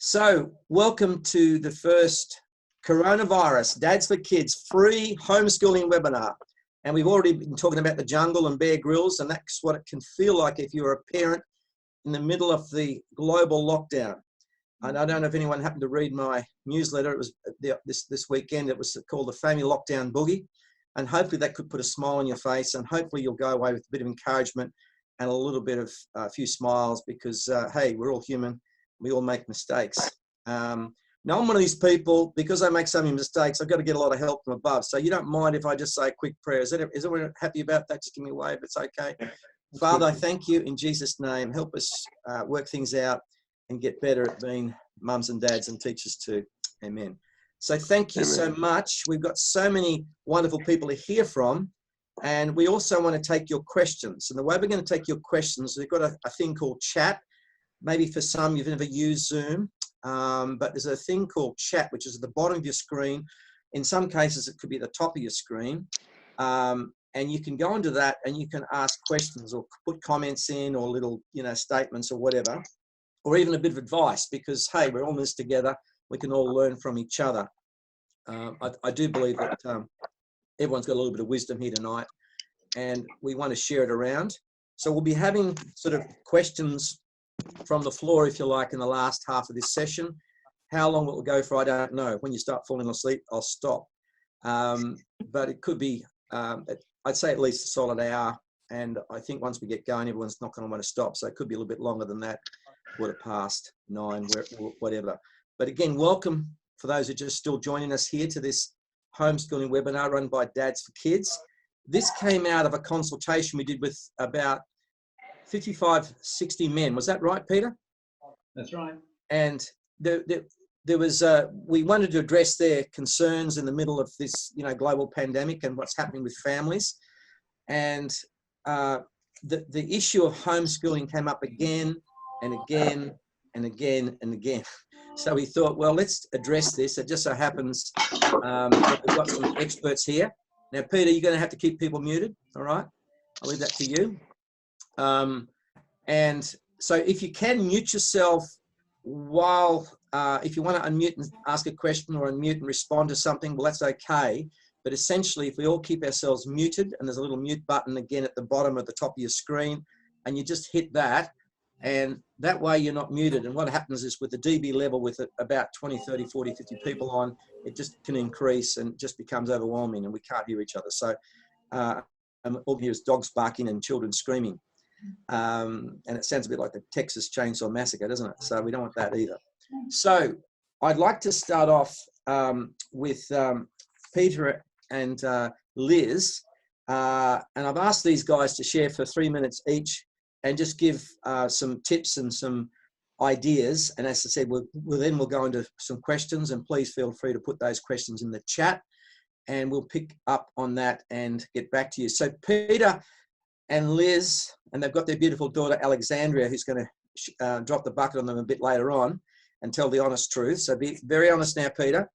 So, welcome to the first coronavirus Dads for Kids free homeschooling webinar. And we've already been talking about the jungle and Bear Grylls, and that's what it can feel like if you're a parent in the middle of the global lockdown. And I don't know if anyone happened to read my newsletter. It was this weekend. It was called the Family Lockdown Boogie. And hopefully that could put a smile on your face, and hopefully you'll go away with a bit of encouragement and a little bit of a few smiles because, hey, we're all human. We all make mistakes. Now, I'm one of these people, because I make so many mistakes, I've got to get a lot of help from above. So you don't mind if I just say a quick prayer. Is everyone happy about that? Just give me a wave. It's okay. Father, I thank you in Jesus' name. Help us work things out and get better at being mums and dads and teachers too. Amen. So thank you so much. We've got so many wonderful people to hear from. And we also want to take your questions. And the way we're going to take your questions, we've got a thing called chat. Maybe for some, you've never used Zoom, but there's a thing called chat, which is at the bottom of your screen. In some cases, it could be at the top of your screen. And you can go into that and you can ask questions or put comments in or little, statements or whatever, or even a bit of advice because, hey, we're all in this together. We can all learn from each other. I do believe that everyone's got a little bit of wisdom here tonight, and we want to share it around. So we'll be having sort of questions from the floor, if you like, in the last half of this session. How long it will go for, I don't know. When you start falling asleep, I'll stop. But it could be, I'd say at least a solid hour. And I think once we get going, everyone's not going to want to stop. So it could be a little bit longer than that, 9:15, whatever. But again, welcome for those who are just still joining us here to this homeschooling webinar run by Dads4Kids. This came out of a consultation we did with about 55, 60 men. Was that right, Peter? That's right. And there was, we wanted to address their concerns in the middle of this, global pandemic and what's happening with families. And the issue of homeschooling came up again and again and again and again. So we thought, well, let's address this. It just so happens that we've got some experts here. Now, Peter, you're going to have to keep people muted, all right? I'll leave that to you. And so if you can mute yourself while, if you want to unmute and ask a question or unmute and respond to something, well, that's okay. But essentially, if we all keep ourselves muted, and there's a little mute button again at the bottom of the top of your screen, and you just hit that, and that way you're not muted. And what happens is with the dB level, with about 20, 30, 40, 50 people on, it just can increase and just becomes overwhelming and we can't hear each other. So and all we hear is dogs barking and children screaming. And it sounds a bit like the Texas Chainsaw Massacre, doesn't it? So we don't want that either. So I'd like to start off with Peter and Liz. And I've asked these guys to share for 3 minutes each and just give some tips and some ideas. And as I said, we'll go into some questions, and please feel free to put those questions in the chat and we'll pick up on that and get back to you. So Peter and Liz, and they've got their beautiful daughter, Alexandria, who's going to drop the bucket on them a bit later on and tell the honest truth. So be very honest now, Peter.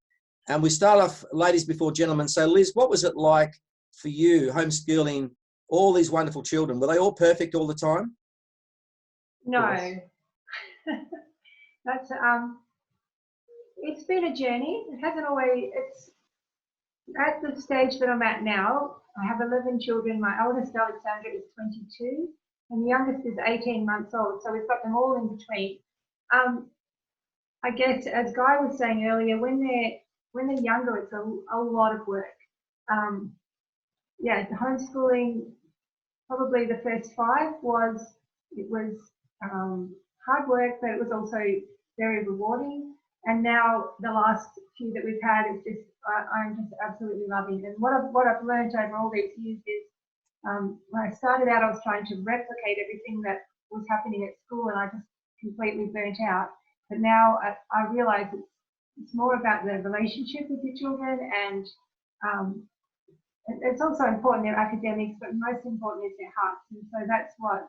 And we start off, ladies before gentlemen. So Liz, what was it like for you homeschooling all these wonderful children? Were they all perfect all the time? No. That's it's been a journey. It hasn't always, it's at the stage that I'm at now. I have 11 children. My eldest, Alexandra, is 22 and the youngest is 18 months old. So we've got them all in between. I guess, as Guy was saying earlier, when they're younger, it's a lot of work. Yeah, homeschooling, probably the first 5 was hard work, but it was also very rewarding. And now the last few that we've had is just, I'm just absolutely loving. And what I've learned over all these years is, when I started out, I was trying to replicate everything that was happening at school, and I just completely burnt out. But now I realize it's more about the relationship with your children, and it's also important their academics, but most important is their hearts. And so that's what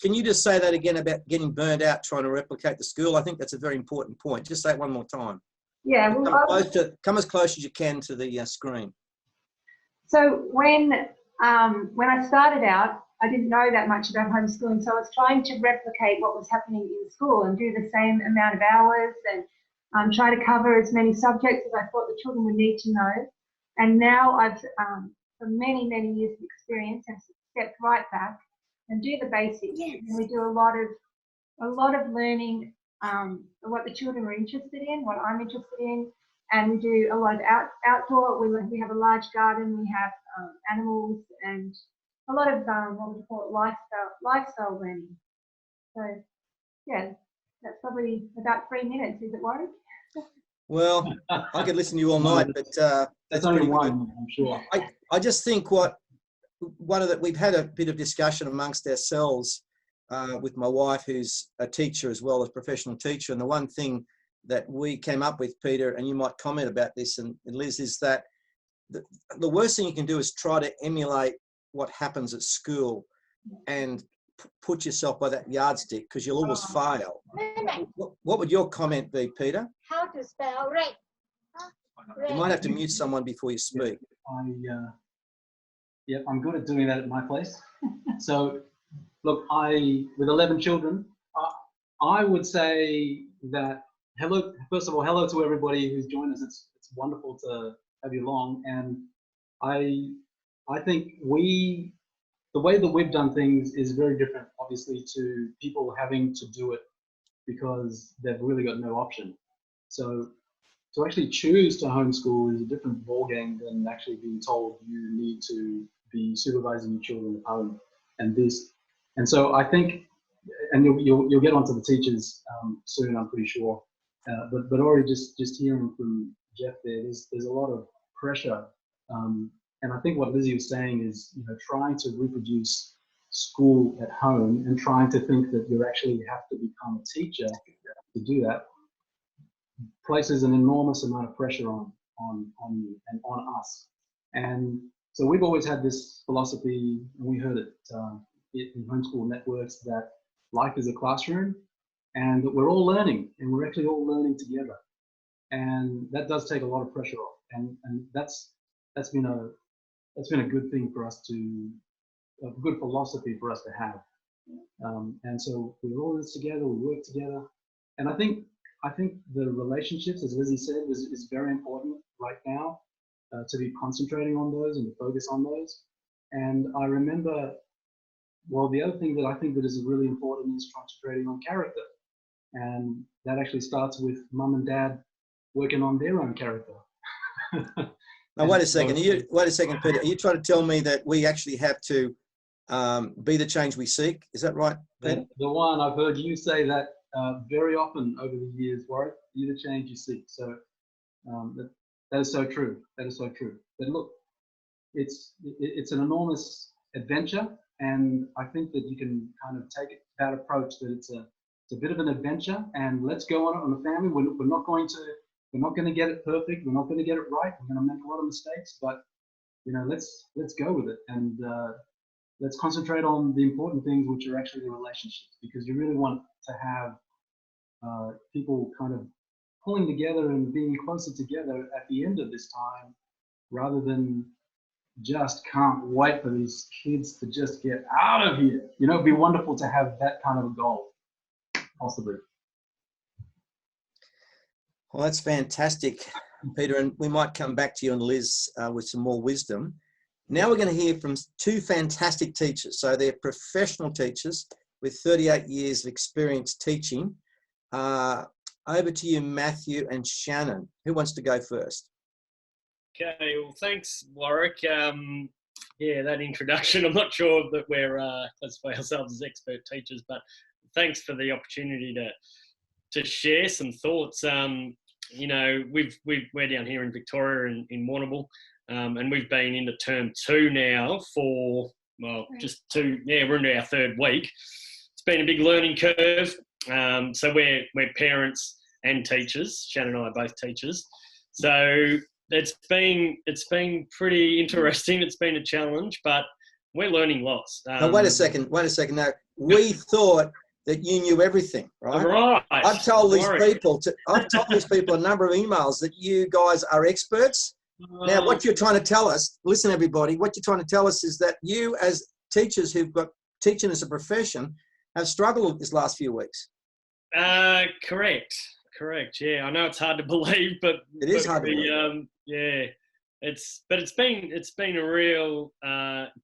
Can you just say that again about getting burned out trying to replicate the school? I think that's a very important point. Just say it one more time. Yeah, well, come as close as you can to the screen. So when I started out, I didn't know that much about homeschooling. So I was trying to replicate what was happening in school and do the same amount of hours and try to cover as many subjects as I thought the children would need to know. And now I've, for many, many years of experience, have stepped right back and do the basics. Yes. And we do a lot of learning, what the children are interested in, what I'm interested in, and we do a lot of outdoor. We have a large garden. We have animals and a lot of what we call it, lifestyle learning. So yeah, that's probably about 3 minutes. Is it, Warwick? Well, I could listen to you all night, but that's only one, I'm sure. I just think we've had a bit of discussion amongst ourselves with my wife, who's a teacher as well as professional teacher. And the one thing that we came up with, Peter, and you might comment about this, and Liz, is that the worst thing you can do is try to emulate what happens at school and put yourself by that yardstick, because you'll always fail. What would your comment be, Peter? How to spell red? You might have to mute someone before you speak. I'm good at doing that at my place. So, look, with 11 children, I would say that first of all, hello to everybody who's joined us. It's wonderful to have you along. And I think the way that we've done things is very different, obviously, to people having to do it because they've really got no option. So to actually choose to homeschool is a different ballgame than actually being told you need to be supervising your children at home and so I think, and you'll get onto the teachers soon, I'm pretty sure. But already just hearing from Jeff there's a lot of pressure. And I think what Lizzie was saying is, trying to reproduce school at home and trying to think that you actually have to become a teacher to do that places an enormous amount of pressure on you and on us. And so we've always had this philosophy, and we heard it in homeschool networks, that life is a classroom and that we're all learning, and we're actually all learning together. And that does take a lot of pressure off. And that's been a good thing for us a good philosophy for us to have. And so we're all in this together, we work together. And I think the relationships, as Lizzie said, is very important right now, to be concentrating on those and to focus on those. And I remember, the other thing that I think that is really important is concentrating on character. And that actually starts with mum and dad working on their own character. Now, wait a second, Peter. Are you trying to tell me that we actually have to be the change we seek? Is that right, Peter? The one I've heard you say that very often over the years, Warwick, you're the change you seek. So that is so true. That is so true. But look, it's an enormous adventure, and I think that you can kind of take that approach, that it's a bit of an adventure, and let's go on it on the family. We're not going to get it perfect. We're not going to get it right. We're going to make a lot of mistakes, but let's go with it, and let's concentrate on the important things, which are actually the relationships, because you really want to have people kind of pulling together and being closer together at the end of this time, rather than just can't wait for these kids to just get out of here. It'd be wonderful to have that kind of a goal, possibly. Well, that's fantastic, Peter, and we might come back to you and Liz with some more wisdom. Now we're going to hear from two fantastic teachers. So they're professional teachers with 38 years of experience teaching. Over to you, Matthew and Shannon. Who wants to go first? Okay, well, thanks, Warwick. That introduction. I'm not sure that we're classify ourselves as expert teachers, but thanks for the opportunity to share some thoughts. We're down here in Victoria in Warrnambool, and we've been into term 2 now for we're into our 3rd week. It's been a big learning curve. So we're parents and teachers. Shannon and I are both teachers. So it's been pretty interesting. It's been a challenge, but we're learning lots. Now, wait a second. Now, we thought that you knew everything, right? Right. I've told these people a number of emails that you guys are experts. Now, what you're trying to tell us, listen, everybody, what you're trying to tell us is that you, as teachers who've got teaching as a profession have struggled this last few weeks. Correct. Yeah, I know it's hard to believe, but It is hard to believe. Yeah, it's been a real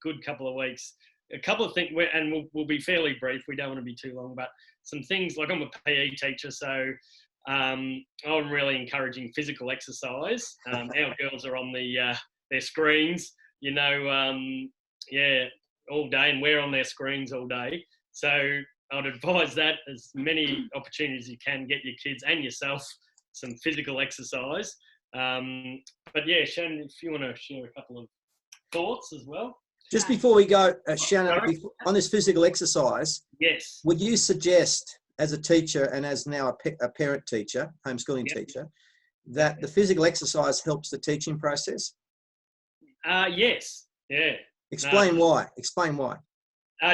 good couple of weeks. A couple of things, and we'll be fairly brief. We don't want to be too long, but some things like I'm a PE teacher, so I'm really encouraging physical exercise. Our girls are on their screens, all day, and we're on their screens all day. So I'd advise that as many opportunities as you can, get your kids and yourself some physical exercise. But yeah, Shannon, if you want to share a couple of thoughts as well. Just before we go, Shannon, on this physical exercise, yes, would you suggest, as a teacher and as now a parent teacher, homeschooling teacher, that the physical exercise helps the teaching process? Yes. Yeah. Explain why. Explain why.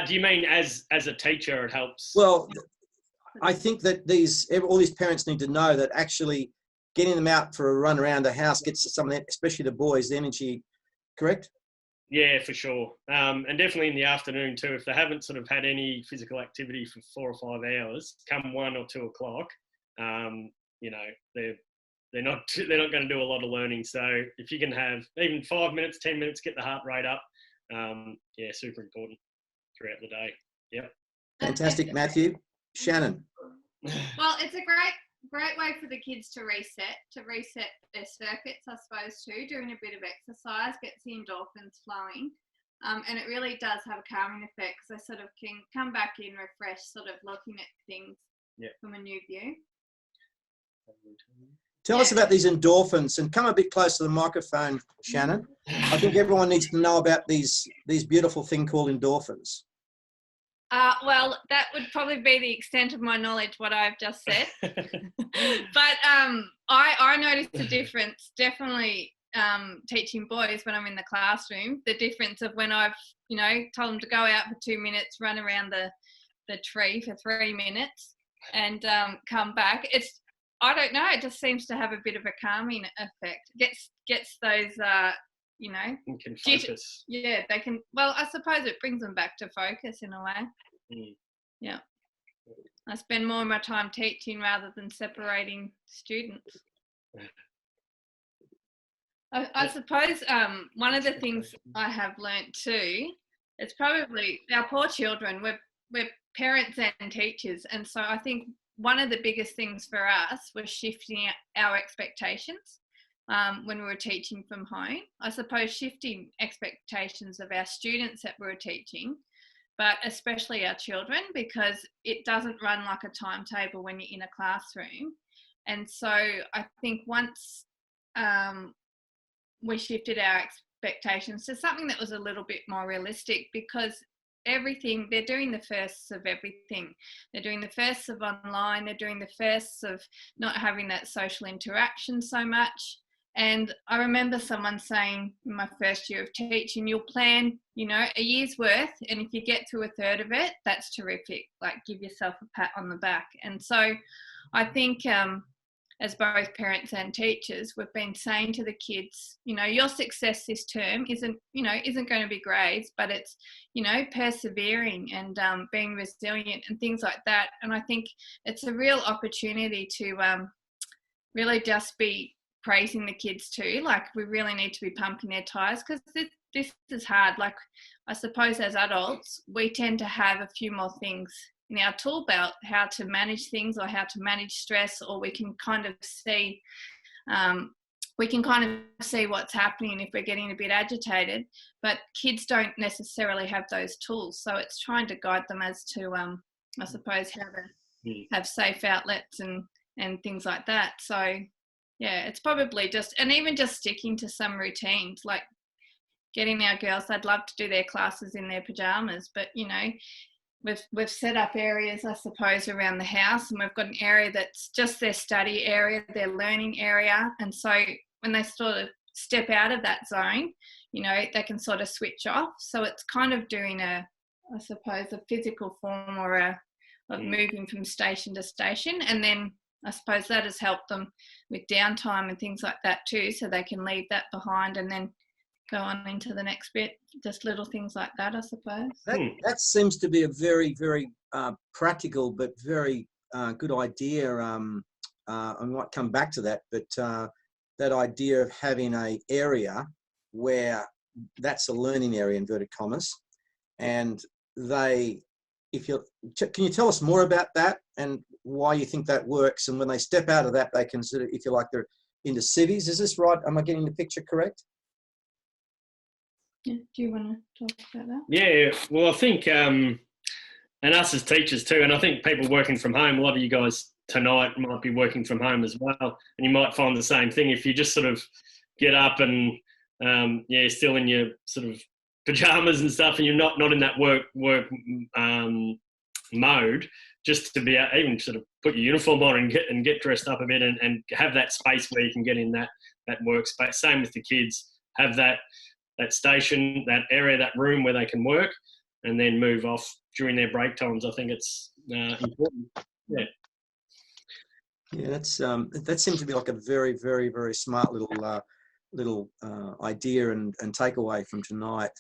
Do you mean as a teacher it helps? Well, I think that all these parents need to know that actually getting them out for a run around the house gets some of that, especially the boys, the energy, correct? Yeah, for sure. And definitely in the afternoon too, if they haven't sort of had any physical activity for 4 or 5 hours, come 1 or 2 o'clock, they're not going to do a lot of learning. So if you can have even 5 minutes, 10 minutes, get the heart rate up, super important throughout the day. Yep. Fantastic, Matthew. Shannon. Well, it's a great way for the kids to reset their circuits, I suppose, too. Doing a bit of exercise gets the endorphins flowing. And it really does have a calming effect because they sort of can come back in refreshed, sort of looking at things from a new view. Tell us about these endorphins, and come a bit closer to the microphone, Shannon. I think everyone needs to know about these beautiful thing called endorphins. Well, that would probably be the extent of my knowledge, what I've just said. But I noticed the difference, definitely teaching boys when I'm in the classroom, the difference of when I've, told them to go out for 2 minutes, run around the tree for 3 minutes and come back. I don't know, it just seems to have a bit of a calming effect. Gets those, You can focus. Yeah, they can. Well, I suppose it brings them back to focus in a way. Mm. Yeah. I spend more of my time teaching rather than separating students. I suppose one of the things I have learnt too, it's probably our poor children, we're parents and teachers, and so I think one of the biggest things for us was shifting our expectations when we were teaching from home. I suppose shifting expectations of our students that we were teaching, but especially our children, because it doesn't run like a timetable when you're in a classroom. And so I think once we shifted our expectations to something that was a little bit more realistic, because everything, they're doing the firsts of everything. They're doing the firsts of online, they're doing the firsts of not having that social interaction so much. And I remember someone saying in my first year of teaching, you'll plan, a year's worth, and if you get through a third of it, that's terrific. Like, give yourself a pat on the back. And so I think as both parents and teachers, we've been saying to the kids, your success this term isn't going to be grades, but it's, persevering and being resilient and things like that. And I think it's a real opportunity to really just be praising the kids too. Like, we really need to be pumping their tires, because this is hard. Like, I suppose as adults, we tend to have a few more things in our tool belt, how to manage things or how to manage stress, or we can kind of see what's happening if we're getting a bit agitated, but kids don't necessarily have those tools. So it's trying to guide them as to, I suppose, how to have safe outlets and things like that. So yeah, it's probably just sticking to some routines, like getting our girls, I'd love to do their classes in their pajamas, but we've set up areas, I suppose, around the house, and we've got an area that's just their study area, their learning area. And so when they sort of step out of that zone, they can sort of switch off. So it's kind of doing a physical form of moving from station to station. And then I suppose that has helped them with downtime and things like that too, so they can leave that behind and then go on into the next bit. Just little things like that, I suppose. That seems to be a very, very practical but very good idea. I might come back to that, but that idea of having a area where that's a learning area, inverted commas, and can you tell us more about that and why you think that works? And when they step out of that, they consider, if you like, they're into civies. Is this right? Am I getting the picture correct? Yeah. Do you want to talk about that? Yeah, well, I think, and us as teachers too, and I think people working from home, a lot of you guys tonight might be working from home as well, and you might find the same thing if you just sort of get up and, still in your sort of pajamas and stuff, and you're not in that work mode, just to be out, even sort of put your uniform on and get dressed up a bit and have that space where you can get in that workspace. Same with the kids, have that station, that area, that room where they can work, and then move off during their break times. I think it's important. Yeah. Yeah, that seems to be like a very, very, very smart little idea and takeaway from tonight.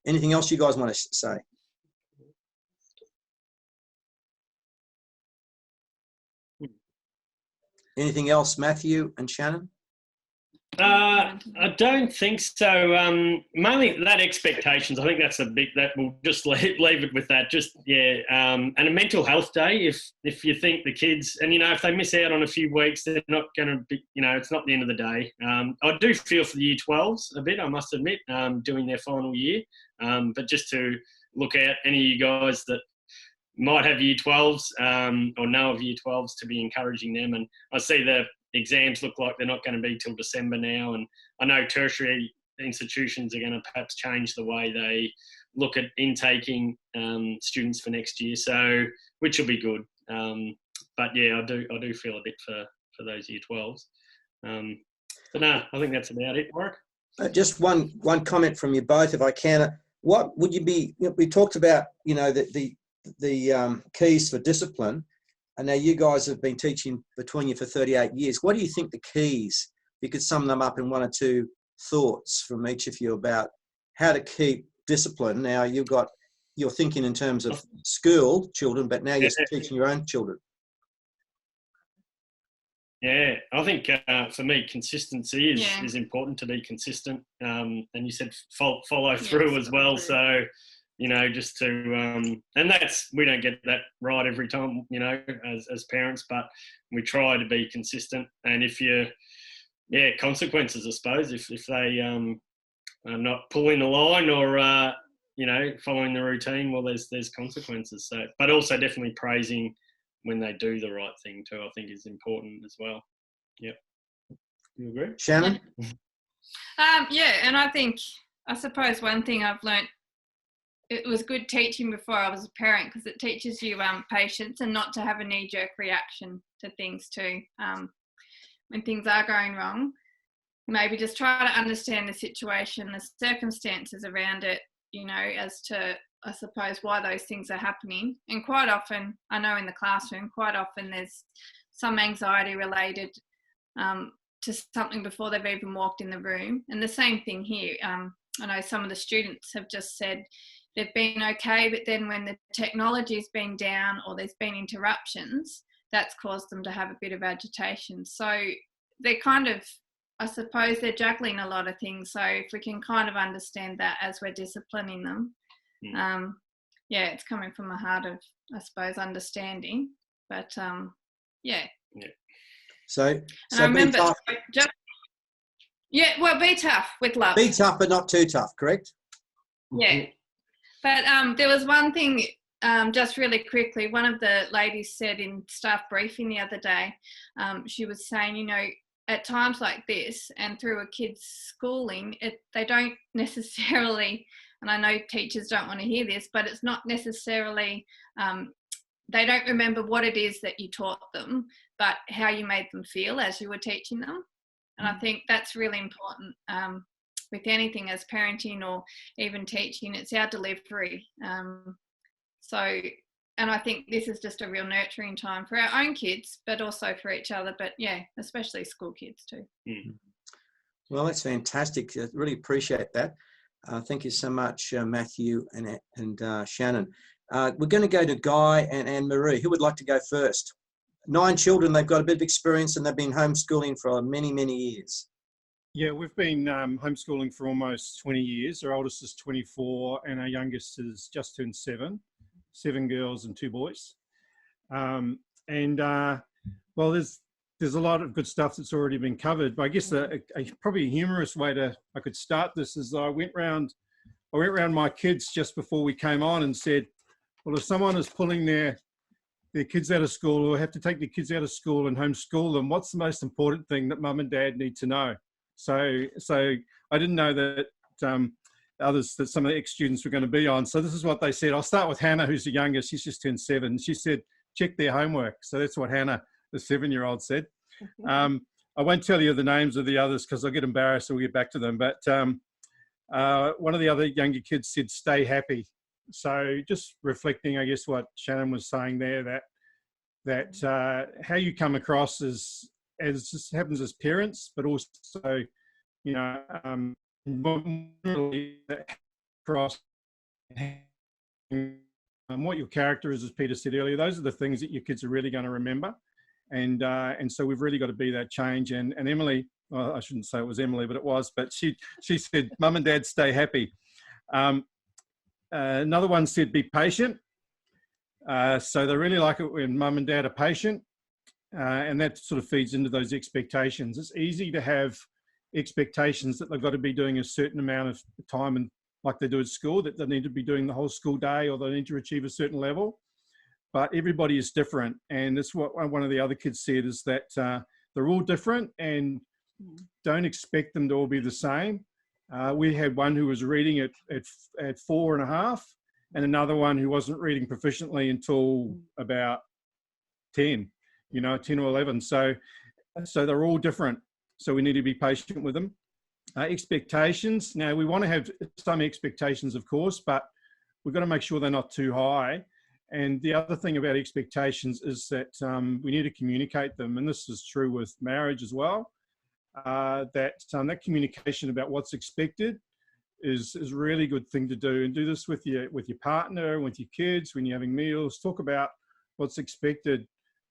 Anything else you guys want to say? Anything else, Matthew and Shannon? I don't think so. Mainly that expectations. I think that's that we'll just leave it with that. Just, and a mental health day. If you think the kids, and if they miss out on a few weeks, they're not going to be, it's not the end of the day. I do feel for the year 12s a bit, I must admit, doing their final year. But just to look at any of you guys that might have year 12s or know of year 12s, to be encouraging them. And I see the exams look like they're not going to be till December now, and I know tertiary institutions are going to perhaps change the way they look at intaking students for next year, so which will be good. But yeah, I do feel a bit for those year 12s. But no, I think that's about it, Warwick. Just one comment from you both, if I can. What would you be? We talked about the keys for discipline. And now you guys have been teaching between you for 38 years. What do you think the keys, if you could sum them up in one or two thoughts from each of you about how to keep discipline? Now you're thinking in terms of school children, but now you're teaching your own children. Yeah, I think for me, consistency is important, to be consistent. And you said follow through as well. So, just to, and we don't get that right every time, as parents, but we try to be consistent. And if consequences, I suppose, if they are not pulling the line or, following the routine, well, there's consequences. So, but also definitely praising when they do the right thing too, I think is important as well. Yep. You agree? Shannon? And I suppose one thing I've learnt, it was good teaching before I was a parent, because it teaches you patience and not to have a knee-jerk reaction to things too. When things are going wrong, maybe just try to understand the situation, the circumstances around it, as to, I suppose, why those things are happening. And quite often, I know in the classroom, there's some anxiety related to something before they've even walked in the room. And the same thing here. I know some of the students have just said they've been okay, but then when the technology's been down or there's been interruptions, that's caused them to have a bit of agitation. So they're kind of, I suppose, they're juggling a lot of things. So if we can kind of understand that as we're disciplining them, it's coming from a heart of, I suppose, understanding. But So I remember, be tough. Be tough with love. Be tough, but not too tough, correct? Yeah. But there was one thing, just really quickly, one of the ladies said in staff briefing the other day, she was saying, at times like this and through a kid's schooling, they don't necessarily, and I know teachers don't want to hear this, but it's not necessarily, they don't remember what it is that you taught them, but how you made them feel as you were teaching them. And I think that's really important with anything as parenting or even teaching. It's our delivery. And I think this is just a real nurturing time for our own kids, but also for each other. But especially school kids too. Well, that's fantastic. I really appreciate that. Thank you so much, Matthew and Shannon. We're going to go to Guy and Anne-Marie. Who would like to go first? 9 children, they've got a bit of experience and they've been homeschooling for many, many years. Yeah, we've been homeschooling for almost 20 years. Our oldest is 24 and our youngest is just turned 7. 7 girls and 2 boys. Well, there's a lot of good stuff that's already been covered, but I guess probably a humorous way I could start this is I went round my kids just before we came on and said, well, if someone is pulling their kids out of school or have to take their kids out of school and homeschool them, what's the most important thing that mum and dad need to know? So I didn't know that some of the ex-students were going to be on. So this is what they said. I'll start with Hannah, who's the youngest. She's just turned 7. She said, check their homework. So that's what Hannah, the 7-year-old, said. I won't tell you the names of the others because I'll get embarrassed. So we'll get back to them. But one of the other younger kids said, stay happy. So just reflecting, I guess, what Shannon was saying there, that how you come across as just happens as parents, but also, you know, across what your character is, as Peter said earlier. Those are the things that your kids are really going to remember. And so we've really got to be that change. And Emily, well, I shouldn't say it was Emily, but it was, but she said, mum and dad, stay happy. Another one said, be patient. So they really like it when mum and dad are patient. And that sort of feeds into those expectations. It's easy to have expectations that they've got to be doing a certain amount of time, and like they do at school, that they need to be doing the whole school day or they need to achieve a certain level. But everybody is different. And that's what one of the other kids said, is that they're all different and don't expect them to all be the same. We had one who was reading at 4.5 and another one who wasn't reading proficiently until about 10 or 11. So they're all different. So we need to be patient with them. Expectations. Now, we want to have some expectations, of course, but we've got to make sure they're not too high. And the other thing about expectations is that we need to communicate them. And this is true with marriage as well. That communication about what's expected is a really good thing to do. And do this with your partner, with your kids, when you're having meals. Talk about what's expected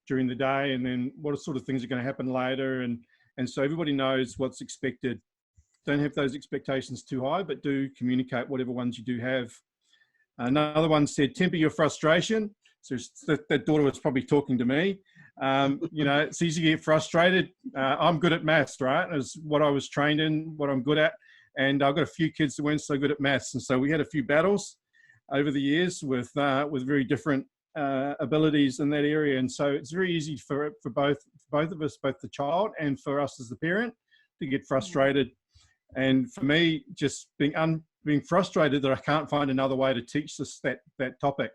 during the day, and then what sort of things are going to happen later. And so everybody knows what's expected. Don't have those expectations too high, but do communicate whatever ones you do have. Another one said, temper your frustration. So that daughter was probably talking to me. It's easy to get frustrated. I'm good at maths, right? Is what I was trained in, what I'm good at. And I've got a few kids that weren't so good at maths. And so we had a few battles over the years with very different abilities in that area. And so it's very easy for both of us, both the child and for us as the parent, to get frustrated. And for me, just being frustrated that I can't find another way to teach that topic.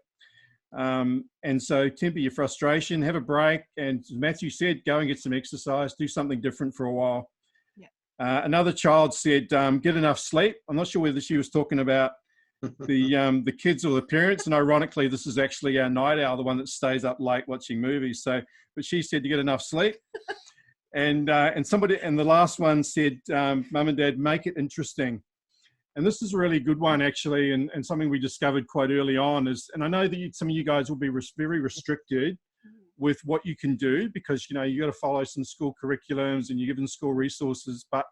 And so temper your frustration, have a break. And as Matthew said, go and get some exercise, do something different for a while. Yeah. Another child said, get enough sleep. I'm not sure whether she was talking about the kids or the parents. And ironically, this is actually our night owl, the one that stays up late watching movies. But she said to get enough sleep. And the last one said, mum and dad, make it interesting. And this is a really good one, actually, and something we discovered quite early on is, and I know that some of you guys will be very restricted with what you can do, because, you got to follow some school curriculums and you're given school resources, but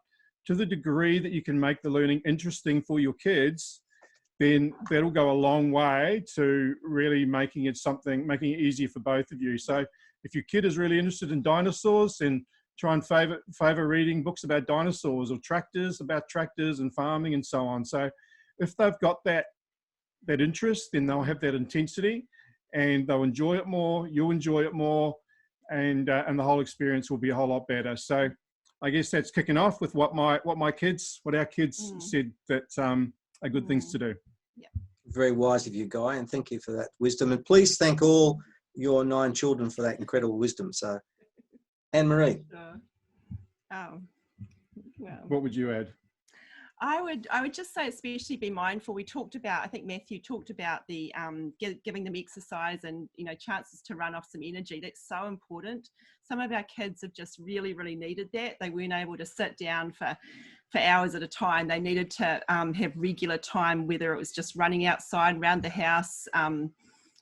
to the degree that you can make the learning interesting for your kids, then that'll go a long way to really making it easier for both of you. So if your kid is really interested in dinosaurs, then try and favor reading books about dinosaurs or about tractors and farming and so on. So if they've got that interest, then they'll have that intensity and they'll enjoy it more, you'll enjoy it more, and the whole experience will be a whole lot better. So I guess that's kicking off with what our kids said that are good things to do. Yeah. Very wise of you, Guy, and thank you for that wisdom. And please thank all your 9 children for that incredible wisdom. So, Anne-Marie. Well, what would you add? I would just say, especially be mindful. We talked about, I think Matthew talked about the giving them exercise and, you know, chances to run off some energy. That's so important. Some of our kids have just really, really needed that. They weren't able to sit down for hours at a time. They needed to have regular time, whether it was just running outside, around the house,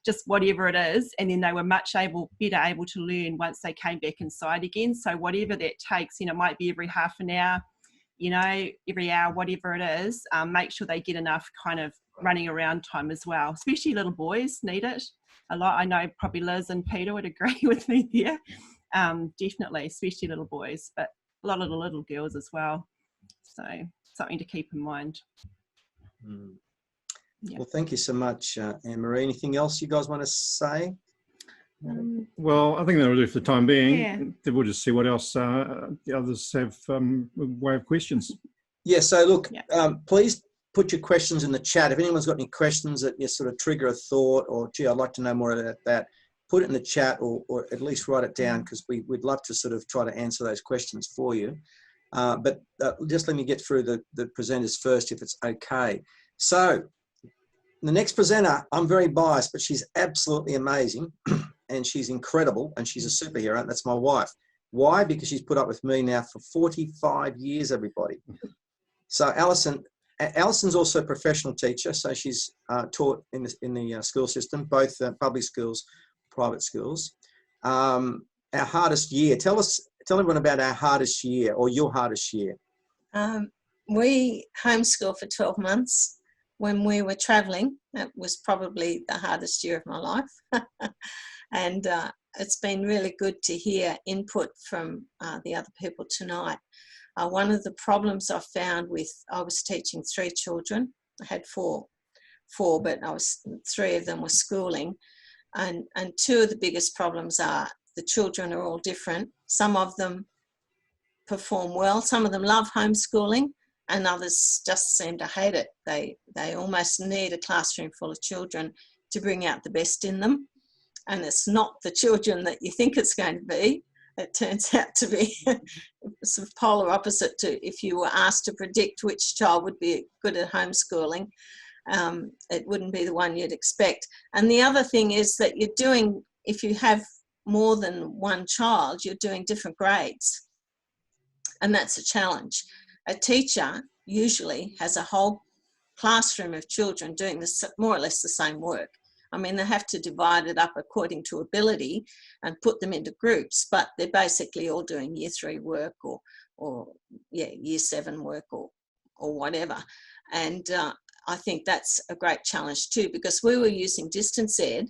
just whatever it is. And then they were much better able to learn once they came back inside again. So whatever that takes, you know, might be every half an hour, you know, every hour, whatever it is, make sure they get enough kind of running around time as well. Especially little boys need it a lot. I know probably Liz and Peter would agree with me there. Definitely, especially little boys, but a lot of the little girls as well. So something to keep in mind. Yeah. Well, thank you so much, Anne-Marie. Anything else you guys want to say? Well, I think that'll do for the time being. Yeah. Then we'll just see what else the others have way of questions. Yeah, so look, Yeah. Please put your questions in the chat. If anyone's got any questions that you sort of trigger a thought, or, gee, I'd like to know more about that, put it in the chat, or at least write it down, because we'd love to sort of try to answer those questions for you. But just let me get through the presenters first, if it's okay. So the next presenter, I'm very biased, but she's absolutely amazing. And she's incredible, and she's a superhero, and that's my wife. Why? Because she's put up with me now for 45 years, everybody. So Alison's also a professional teacher, so she's taught in the school system, both public schools, private schools. Our hardest year. Tell everyone about our hardest year, or your hardest year. We homeschooled for 12 months when we were travelling. That was probably the hardest year of my life. And it's been really good to hear input from the other people tonight. One of the problems I found I was teaching 3 children. I had four, but 3 of them were schooling. And 2 of the biggest problems are the children are all different. Some of them perform well. Some of them love homeschooling, and others just seem to hate it. They almost need a classroom full of children to bring out the best in them. And it's not the children that you think it's going to be. It turns out to be sort of polar opposite to if you were asked to predict which child would be good at homeschooling. It wouldn't be the one you'd expect. And the other thing is that if you have more than one child, you're doing different grades. And that's a challenge. A teacher usually has a whole classroom of children doing more or less the same work. I mean, they have to divide it up according to ability and put them into groups, but they're basically all doing year 3 work or year 7 work or whatever. And I think that's a great challenge too, because we were using distance ed,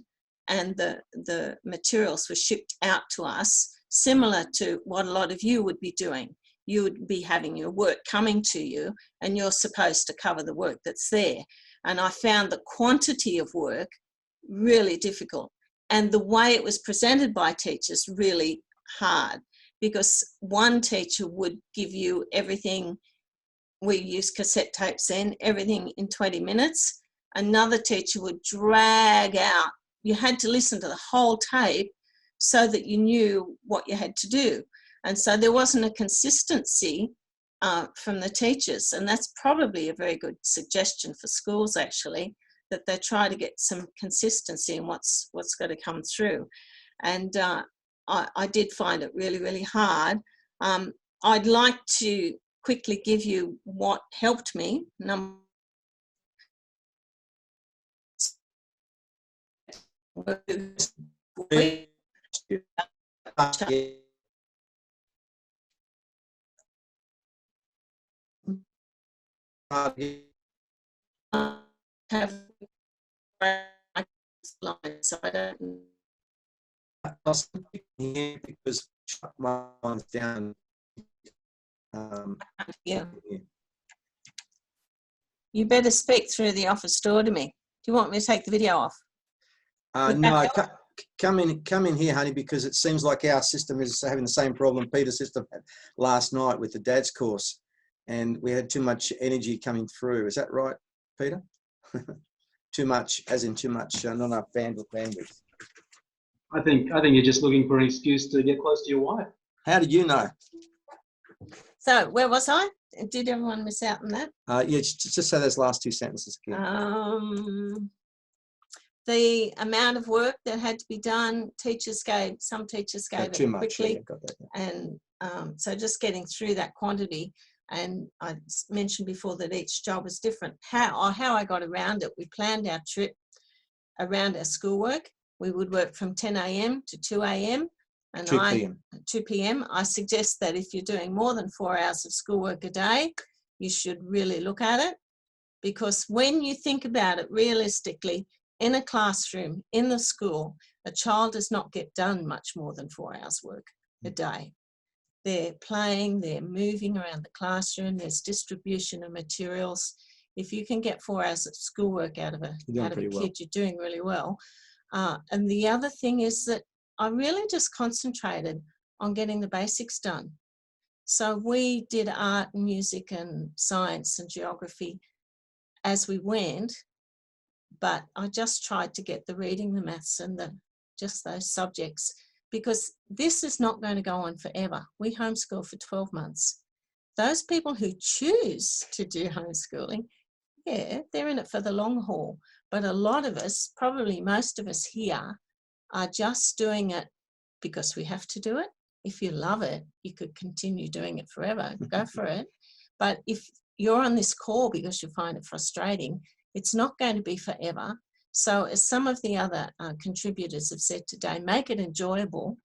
and the materials were shipped out to us, similar to what a lot of you would be doing. You would be having your work coming to you, and you're supposed to cover the work that's there. And I found the quantity of work really difficult, and the way it was presented by teachers really hard, because one teacher would give you everything. We used cassette tapes then, everything in 20 minutes. Another teacher would drag out. You had to listen to the whole tape so that you knew what you had to do. And so there wasn't a consistency from the teachers. And that's probably a very good suggestion for schools, actually, that they try to get some consistency in what's got to come through. And I did find it really, really hard. I'd like to quickly give you what helped me. Have so I don't because mine's down. Yeah. You better speak through the office door to me. Do you want me to take the video off? No, come in here, honey, because it seems like our system is having the same problem Peter's system had last night with the dad's course, and we had too much energy coming through. Is that right, Peter? Too much, as in too much, not enough bandwidth. I think you're just looking for an excuse to get close to your wife. How did you know? So where was I? Did everyone miss out on that? Yeah, just say those last 2 sentences again. The amount of work that had to be done, some teachers gave Too it much. quickly. Yeah, got that, yeah. And so just getting through that quantity. And I mentioned before that each job was different. How I got around it, we planned our trip around our schoolwork. We would work from 10 a.m. to 2 a.m. and 2 p.m. 2 p.m. I suggest that if you're doing more than 4 hours of schoolwork a day, you should really look at it, because when you think about it realistically, in a classroom, in the school, a child does not get done much more than 4 hours work a day. They're playing, they're moving around the classroom, there's distribution of materials. If you can get 4 hours of schoolwork out of a kid, you're doing really well. And the other thing is that I really just concentrated on getting the basics done. So we did art and music and science and geography as we went, but I just tried to get the reading, the maths and just those subjects, because this is not going to go on forever. We homeschool for 12 months. Those people who choose to do homeschooling, yeah, they're in it for the long haul. But a lot of us, probably most of us here, are just doing it because we have to do it. If you love it, you could continue doing it forever. Go for it. But if you're on this call because you find it frustrating, it's not going to be forever. So as some of the other contributors have said today, make it enjoyable.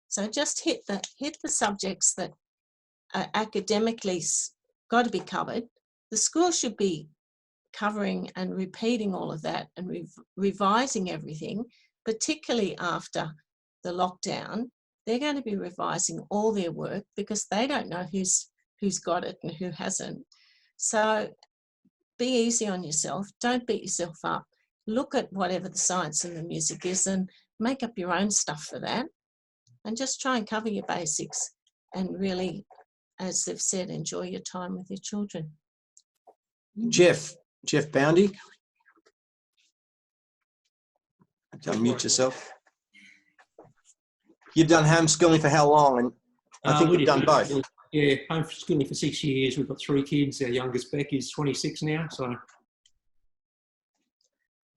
So just hit the subjects that are academically got to be covered. The school should be covering and repeating all of that and revising everything, particularly after the lockdown. They're going to be revising all their work because they don't know who's got it and who hasn't. So be easy on yourself. Don't beat yourself up. Look at whatever the science and the music is and make up your own stuff for that. And just try and cover your basics and really, as they've said, enjoy your time with your children. Jeff Boundy. Unmute yourself. You've done homeschooling for how long? And I think you've done both. Yeah, homeschooling for 6 years. We've got 3 kids. Our youngest, Beck, is 26 now.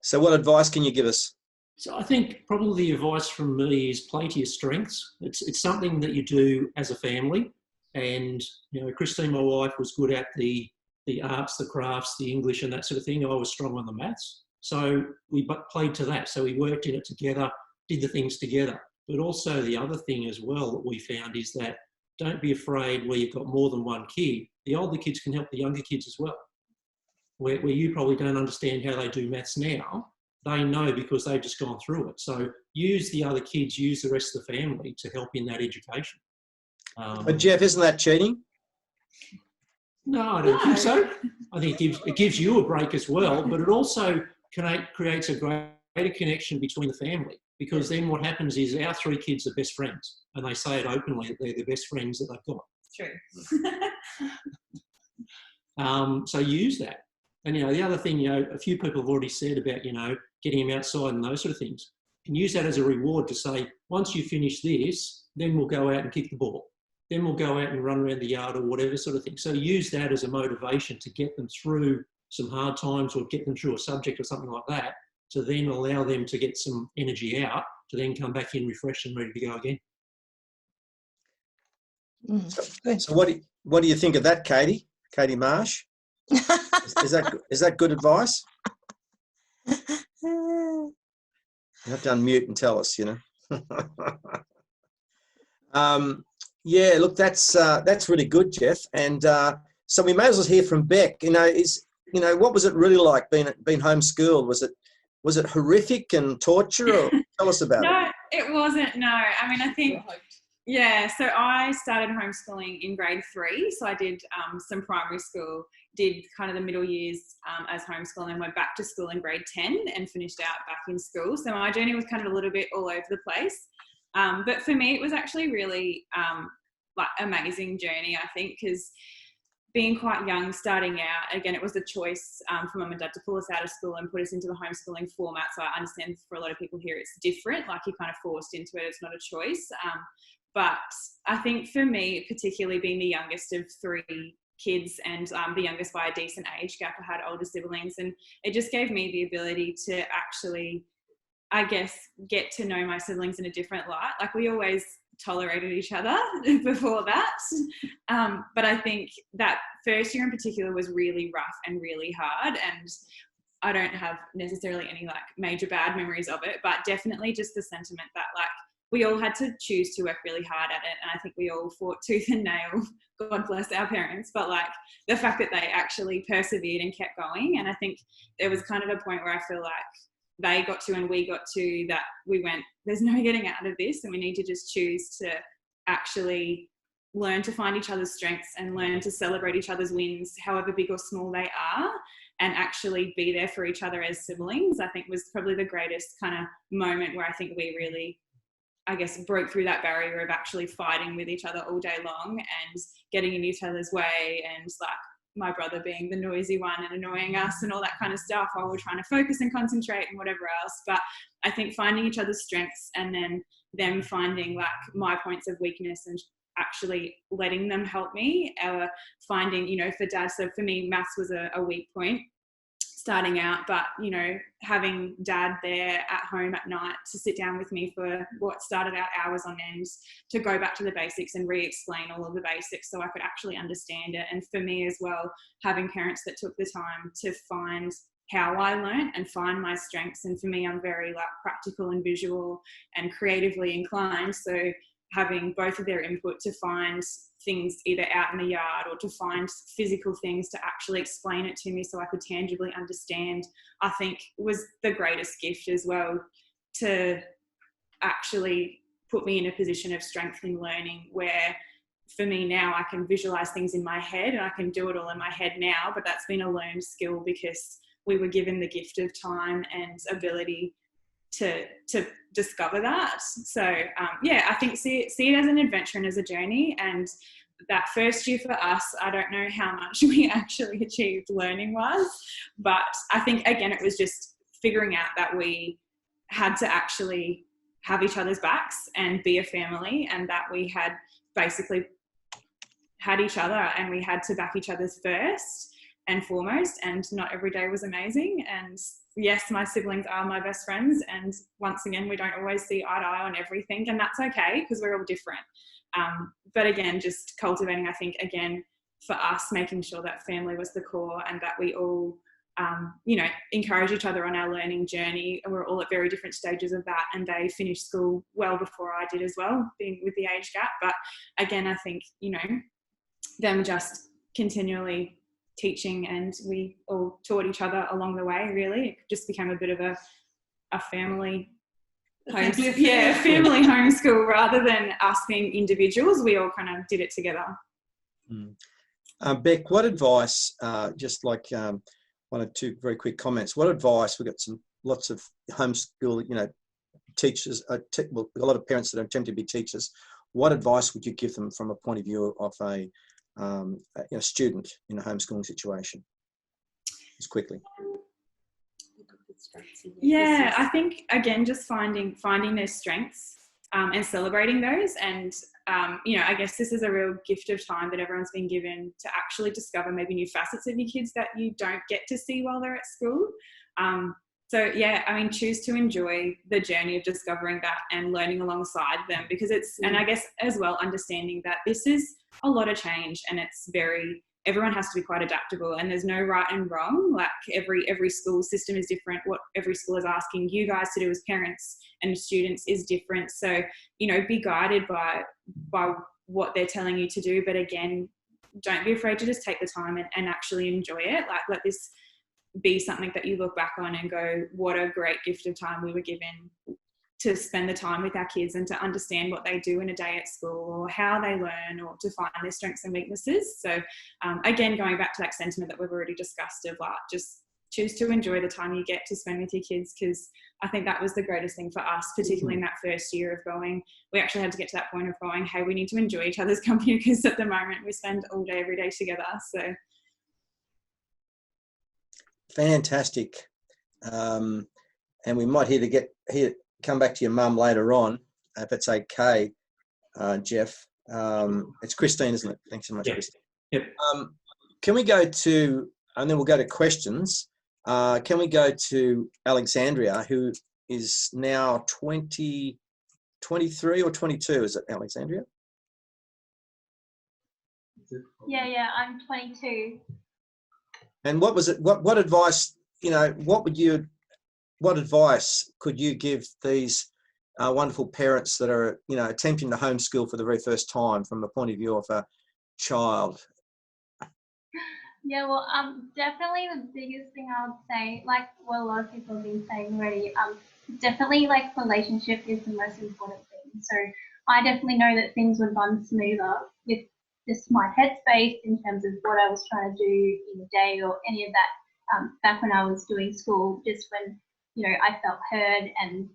So what advice can you give us? So I think probably the advice from me is play to your strengths. It's something that you do as a family. And, you know, Christine, my wife, was good at the arts, the crafts, the English and that sort of thing. I was strong on the maths. So we played to that. So we worked in it together, did the things together. But also the other thing as well that we found is that don't be afraid where you've got more than one kid. The older kids can help the younger kids as well. Where you probably don't understand how they do maths now, they know because they've just gone through it. So use the other kids, use the rest of the family to help in that education. But Jeff, isn't that cheating? No, I don't think so. I think it gives you a break as well, but it also creates a greater connection between the family, because then what happens is our 3 kids are best friends, and they say it openly that they're the best friends that they've got. True. So use that. And, you know, the other thing, you know, a few people have already said about, you know, getting them outside and those sort of things. You can use that as a reward to say, once you finish this, then we'll go out and kick the ball. Then we'll go out and run around the yard or whatever sort of thing. So use that as a motivation to get them through some hard times or get them through a subject or something like that, to then allow them to get some energy out, to then come back in refreshed and ready to go again. So what do you think of that, Katie Marsh? Is that good advice? You have to unmute and tell us, you know. Yeah, look, that's really good, Jeff. And so we may as well hear from Beck. You know, what was it really like being homeschooled? Was it horrific and torture? Or tell us about it. No, it wasn't. No, I mean, I think. Yeah, so I started homeschooling in grade 3. So I did some primary school, did kind of the middle years as homeschool, and then went back to school in grade 10 and finished out back in school. So my journey was kind of a little bit all over the place. But for me, it was actually really like amazing journey, I think, because being quite young, starting out, again, it was a choice for mum and dad to pull us out of school and put us into the homeschooling format. So I understand for a lot of people here, it's different, like you're kind of forced into it. It's not a choice. But I think for me, particularly being the youngest of 3 kids, and the youngest by a decent age gap. I had older siblings, and it just gave me the ability to actually, I guess, get to know my siblings in a different light. Like, we always tolerated each other before that, but I think that first year in particular was really rough and really hard, and I don't have necessarily any like major bad memories of it, but definitely just the sentiment that like we all had to choose to work really hard at it, and I think we all fought tooth and nail, God bless our parents, but like the fact that they actually persevered and kept going. And I think there was kind of a point where I feel like they got to and we got to that we went, there's no getting out of this, and we need to just choose to actually learn to find each other's strengths and learn to celebrate each other's wins, however big or small they are, and actually be there for each other as siblings. I think was probably the greatest kind of moment where I think we really, I guess, broke through that barrier of actually fighting with each other all day long and getting in each other's way, and like my brother being the noisy one and annoying us and all that kind of stuff while we're trying to focus and concentrate and whatever else. But I think finding each other's strengths and then them finding like my points of weakness and actually letting them help me, finding, you know, for Dad, so for me, maths was a weak point starting out, but, you know, having Dad there at home at night to sit down with me for what started out hours on end, to go back to the basics and re-explain all of the basics so I could actually understand it. And for me as well, having parents that took the time to find how I learned and find my strengths. And for me, I'm very like practical and visual and creatively inclined. So having both of their input to find things either out in the yard or to find physical things to actually explain it to me so I could tangibly understand, I think was the greatest gift as well, to actually put me in a position of strength in learning, where for me now I can visualize things in my head and I can do it all in my head now, but that's been a learned skill because we were given the gift of time and ability to discover that. So yeah, I think see it as an adventure and as a journey. And that first year for us, I don't know how much we actually achieved learning wise, but I think again it was just figuring out that we had to actually have each other's backs and be a family, and that we had basically had each other and we had to back each other's first and foremost, and not every day was amazing. And yes, my siblings are my best friends, and once again we don't always see eye to eye on everything, and that's okay because we're all different. But again, just cultivating, I think, again, for us, making sure that family was the core and that we all, you know, encourage each other on our learning journey. And we're all at very different stages of that, and they finished school well before I did as well, being with the age gap. But again, I think, you know, them just continually teaching, and we all taught each other along the way, really. It just became a bit of a family family homeschool rather than us being individuals. We all kind of did it together. Beck, what advice, just like one or two very quick comments, what advice, we've got lots of homeschool, you know, teachers, a lot of parents that are attempting to be teachers. What advice would you give them from a point of view of a student in a homeschooling situation? Just quickly. Yeah, I think again, just finding their strengths and celebrating those. And you know, I guess this is a real gift of time that everyone's been given to actually discover maybe new facets of your kids that you don't get to see while they're at school. So yeah, I mean, choose to enjoy the journey of discovering that and learning alongside them, because it's, and I guess as well, understanding that this is a lot of change, and it's everyone has to be quite adaptable, and there's no right and wrong. Like every school system is different. What every school is asking you guys to do as parents and students is different. So, you know, be guided by what they're telling you to do. But again, don't be afraid to just take the time and actually enjoy it. Like, let this be something that you look back on and go, what a great gift of time we were given to spend the time with our kids and to understand what they do in a day at school, or how they learn, or to find their strengths and weaknesses. So again, going back to that sentiment that we've already discussed of like, just choose to enjoy the time you get to spend with your kids, because I think that was the greatest thing for us, particularly in that first year of going. We actually had to get to that point of going, hey, we need to enjoy each other's company, because at the moment we spend all day, every day together. So fantastic. And we might come back to your mum later on, if it's okay, Jeff. It's Christine, isn't it? Thanks so much, Christine. Yep. can we go to, and then we'll go to questions. Can we go to Alexandria, who is now 23 or 22? Is it Alexandria? Yeah, I'm 22. And what was it? What advice? What advice could you give these wonderful parents that are attempting to homeschool for the very first time from the point of view of a child? Yeah, well, definitely the biggest thing I would say, like what a lot of people have been saying already, definitely like relationship is the most important thing. So I definitely know that things would run smoother with just my headspace in terms of what I was trying to do in the day or any of that back when I was doing school, just when, I felt heard and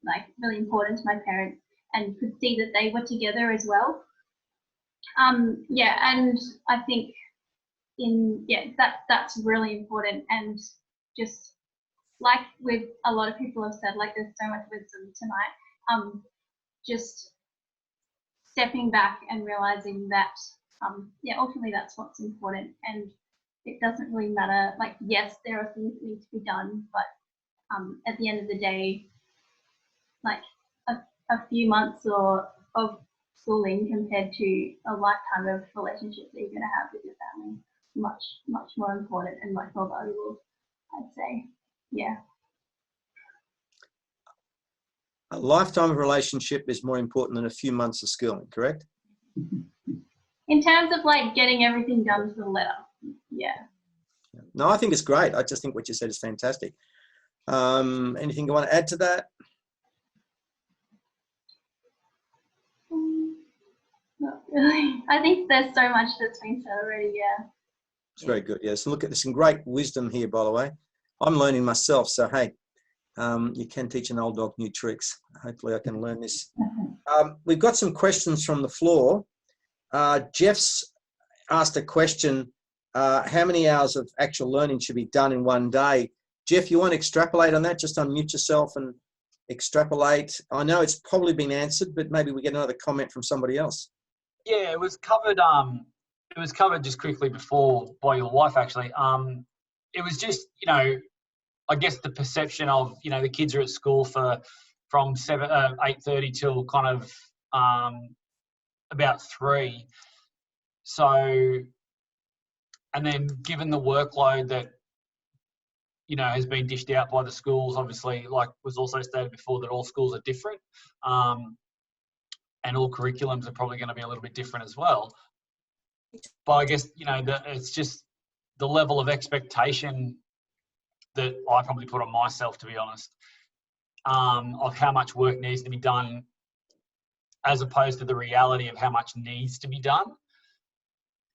like really important to my parents and could see that they were together as well. Yeah, and I think that's really important. And just like with a lot of people have said, like there's so much wisdom tonight, just stepping back and realizing that ultimately that's what's important, and it doesn't really matter, like yes, there are things that need to be done, but at the end of the day, like a few months of schooling compared to a lifetime of relationships that you're going to have with your family, much more important and much more valuable, I'd say. Yeah. A lifetime of relationship is more important than a few months of schooling, correct? In terms of like getting everything done to the letter, yeah. No, I think it's great. I just think what you said is fantastic. Anything you want to add to that? Not really. I think there's so much that's been said already, yeah. It's very good, yeah. So look, there's some great wisdom here, by the way. I'm learning myself, so hey, you can teach an old dog new tricks. Hopefully I can learn this. We've got some questions from the floor. Jeff's asked a question, how many hours of actual learning should be done in one day? Jeff, you want to extrapolate on that? Just unmute yourself and extrapolate. I know it's probably been answered, but maybe we get another comment from somebody else. Yeah, it was covered. It was covered just quickly before by your wife, actually. It was just, I guess the perception of, the kids are at school from 8:30 till kind of about 3. So, and then given the workload that, has been dished out by the schools, obviously, like was also stated before, that all schools are different. And all curriculums are probably going to be a little bit different as well. But I guess, it's just the level of expectation that I probably put on myself, to be honest, of how much work needs to be done as opposed to the reality of how much needs to be done.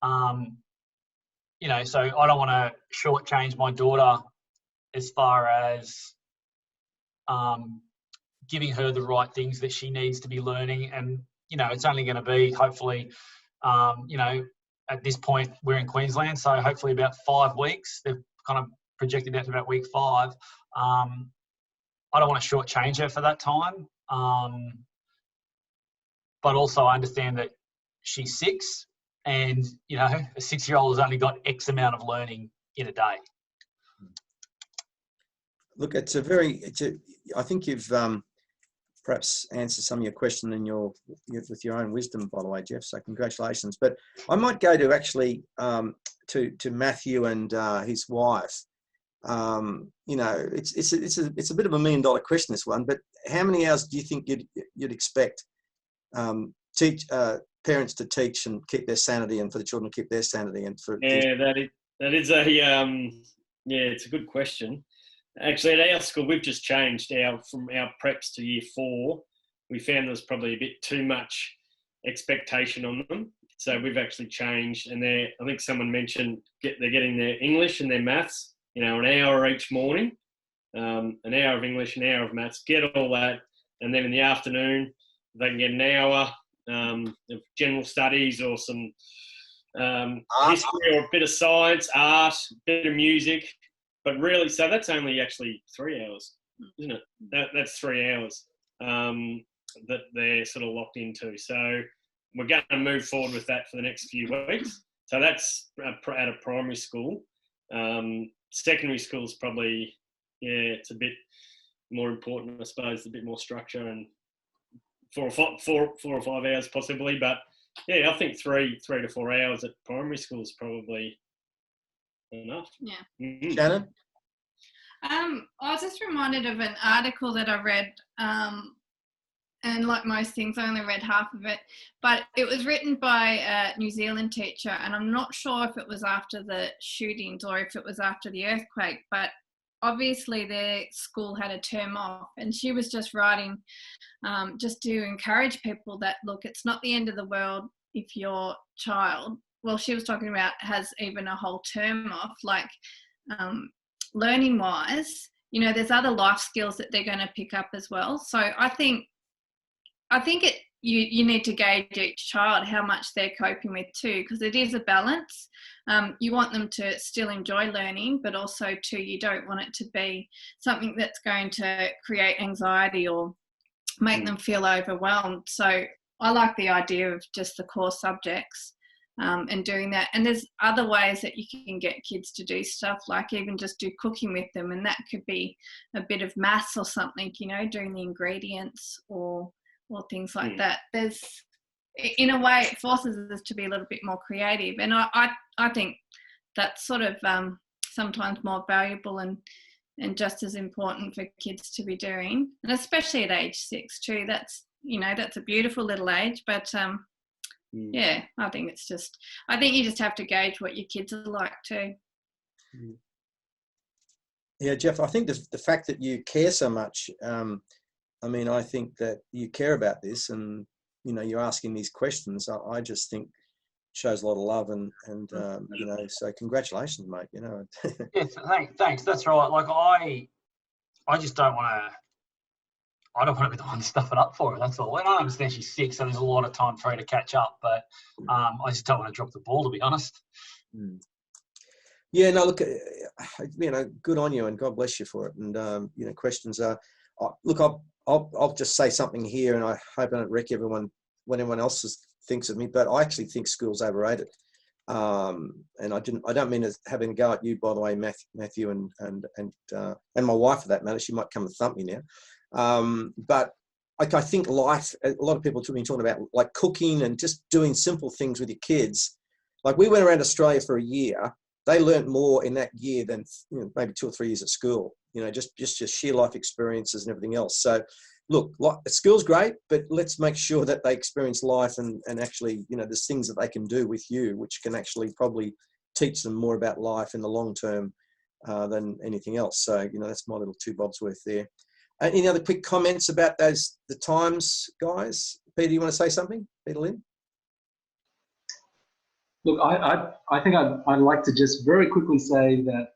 So I don't want to shortchange my daughter as far as giving her the right things that she needs to be learning. And, it's only going to be hopefully, at this point we're in Queensland, so hopefully about 5 weeks. They've kind of projected out to about week 5. I don't want to shortchange her for that time. But also I understand that she's 6 and, a 6-year-old has only got X amount of learning in a day. Look, I think you've perhaps answered some of your question with your own wisdom, by the way, Jeff. So congratulations. But I might go to actually to Matthew and his wife. It's a bit of $1 million question, this one. But how many hours do you think you'd expect parents to teach and keep their sanity, and for the children to keep their sanity? And for that is it's a good question. Actually, at our school, we've just changed from our preps to year 4. We found there was probably a bit too much expectation on them. So we've actually changed, and I think someone mentioned they're getting their English and their maths, an hour each morning, an hour of English, an hour of maths, get all that. And then in the afternoon, they can get an hour of general studies or some history or a bit of science, art, a bit of music. But really, so that's only actually 3 hours, isn't it? That's 3 hours that they're sort of locked into. So we're going to move forward with that for the next few weeks. So that's at a primary school. Secondary school is probably, it's a bit more important, I suppose, a bit more structure and 4 or 5 hours possibly. But yeah, I think 3 to 4 hours at primary school is probably enough. Yeah. Mm-hmm. Shannon? I was just reminded of an article that I read, and like most things, I only read half of it, but it was written by a New Zealand teacher, and I'm not sure if it was after the shootings or if it was after the earthquake, but obviously their school had a term off, and she was just writing just to encourage people that, look, it's not the end of the world if your child, well, she was talking about has even a whole term off, like learning wise, you know, there's other life skills that they're going to pick up as well. So I think you need to gauge each child how much they're coping with too, because it is a balance. You want them to still enjoy learning, but also too, you don't want it to be something that's going to create anxiety or make them feel overwhelmed. So I like the idea of just the core subjects and doing that. And there's other ways that you can get kids to do stuff, like even just do cooking with them, and that could be a bit of maths or something, you know, doing the ingredients or things like that. There's, in a way, it forces us to be a little bit more creative, and I think that's sort of sometimes more valuable and just as important for kids to be doing, and especially at age 6 too. That's, you know, that's a beautiful little age, but yeah, I think you just have to gauge what your kids are like too. Yeah, Jeff, I think the fact that you care so much, I mean, I think that you care about this, and, you know, you're asking these questions. I just think shows a lot of love, and you know, so congratulations, mate, you know. Yeah, thanks. That's right. Like I just don't want to. I don't want to be the one stuffing up for her. That's all. And I understand she's 6, so there's a lot of time for her to catch up. But I just don't want to drop the ball, to be honest. Yeah, no, look, you know, good on you, and God bless you for it. And you know, questions are. Look, I'll just say something here, and I hope I don't wreck everyone when everyone else thinks of me. But I actually think school's overrated. And I don't mean as having a go at you, by the way, Matthew, and my wife for that matter. She might come and thump me now. But I think life, a lot of people have been talking about like cooking and just doing simple things with your kids. Like we went around Australia for a year. They learnt more in that year than, you know, maybe 2 or 3 years at school, you know, just sheer life experiences and everything else. So look, school's great, but let's make sure that they experience life and actually, you know, there's things that they can do with you, which can actually probably teach them more about life in the long term than anything else. So, you know, that's my little 2 bobs worth there. Any other quick comments about the times, guys? Peter, you want to say something? Peter Lynn? Look, I think I'd like to just very quickly say that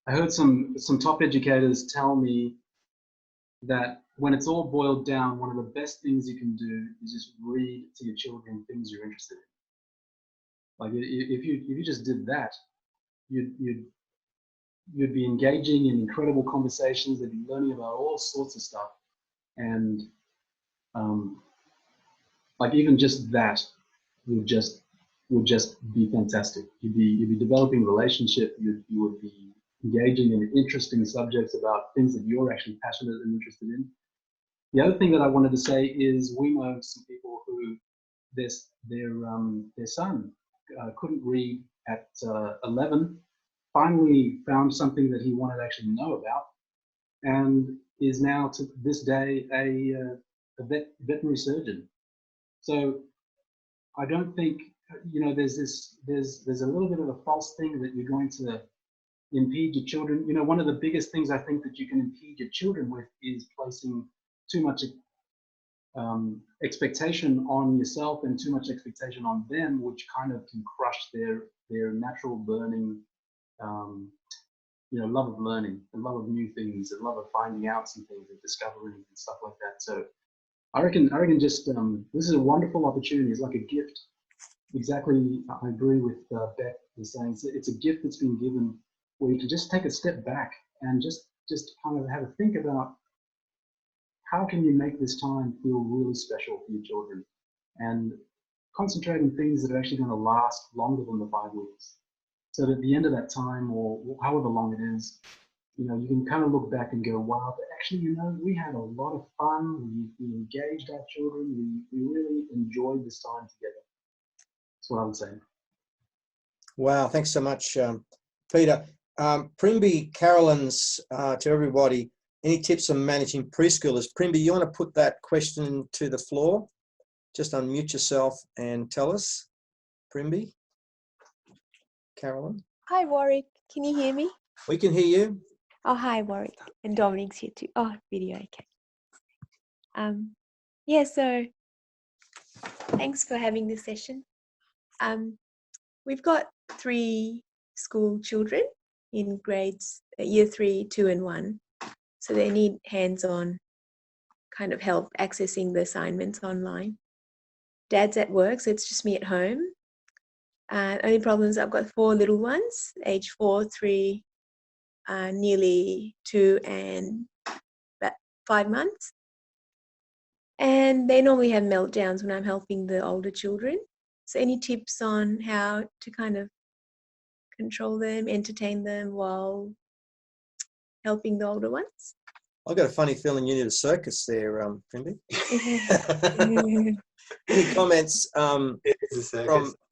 I heard some top educators tell me that when it's all boiled down, one of the best things you can do is just read to your children things you're interested in. Like if you just did that, you'd be engaging in incredible conversations. They'd be learning about all sorts of stuff, and like even just that would just be fantastic. You'd be developing relationship. You would be engaging in interesting subjects about things that you're actually passionate and interested in. The other thing that I wanted to say is we know some people who their son couldn't read at 11, finally found something that he wanted to actually know about, and is now to this day a veterinary surgeon. So I don't think, you know, there's a little bit of a false thing that you're going to impede your children. You know, one of the biggest things I think that you can impede your children with is placing too much expectation on yourself and too much expectation on them, which kind of can crush their natural learning, you know, love of learning and love of new things and love of finding out some things and discovering and stuff like that. So I reckon just this is a wonderful opportunity. It's like a gift. Exactly, I agree with Beth was saying. It's a gift that's been given where you can just take a step back and just kind of have a think about how can you make this time feel really special for your children. And concentrating things that are actually going to last longer than the 5 weeks. So that at the end of that time, or however long it is, you know, you can kind of look back and go, wow, but actually, you know, we had a lot of fun. We engaged our children. We really enjoyed this time together. That's what I would say. Wow, thanks so much, Peter. Primby, Carolyn's to everybody, any tips on managing preschoolers? Primby, you want to put that question to the floor? Just unmute yourself and tell us. Primby, Carolyn. Hi, Warwick. Can you hear me? We can hear you. Oh, hi, Warwick. And Dominic's here too. Oh, video, okay. Yeah, so thanks for having this session. We've got 3 school children in grades year 3, 2 and 1. So they need hands-on kind of help accessing the assignments online. Dad's at work, so it's just me at home. Only problems, I've got 4 little ones, age 4, 3, nearly 2 and about 5 months. And they normally have meltdowns when I'm helping the older children. So any tips on how to kind of control them, entertain them while helping the older ones? I've got a funny feeling you need a circus there, Primby. Any comments from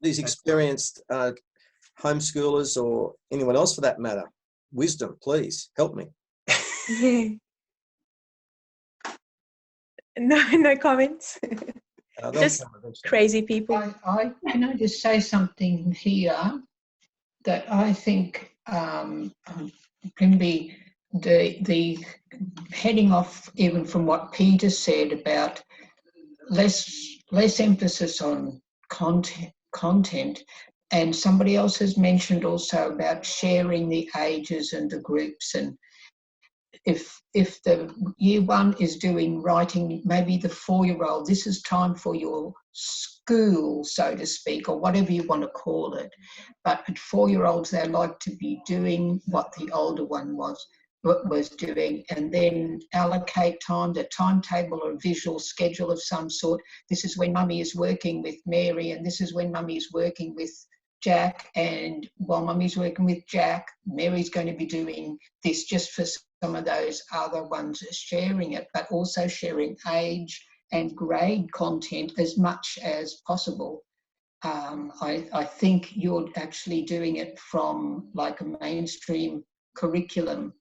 these experienced homeschoolers or anyone else for that matter? Wisdom, please help me. No comments. Just crazy people. Can I just say something here that I think, Primby, the heading off even from what Peter said about less emphasis on content, and somebody else has mentioned also about sharing the ages and the groups, and if the year 1 is doing writing, maybe the 4-year-old, this is time for your school, so to speak, or whatever you want to call it. But at 4-year-olds, they like to be doing what the older one was doing, and then allocate time, the timetable or visual schedule of some sort. This is when mummy is working with Mary, and this is when mummy is working with Jack, and while mummy's working with Jack, Mary's going to be doing this, just for some of those other ones sharing it, but also sharing age and grade content as much as possible. I think you're actually doing it from like a mainstream curriculum,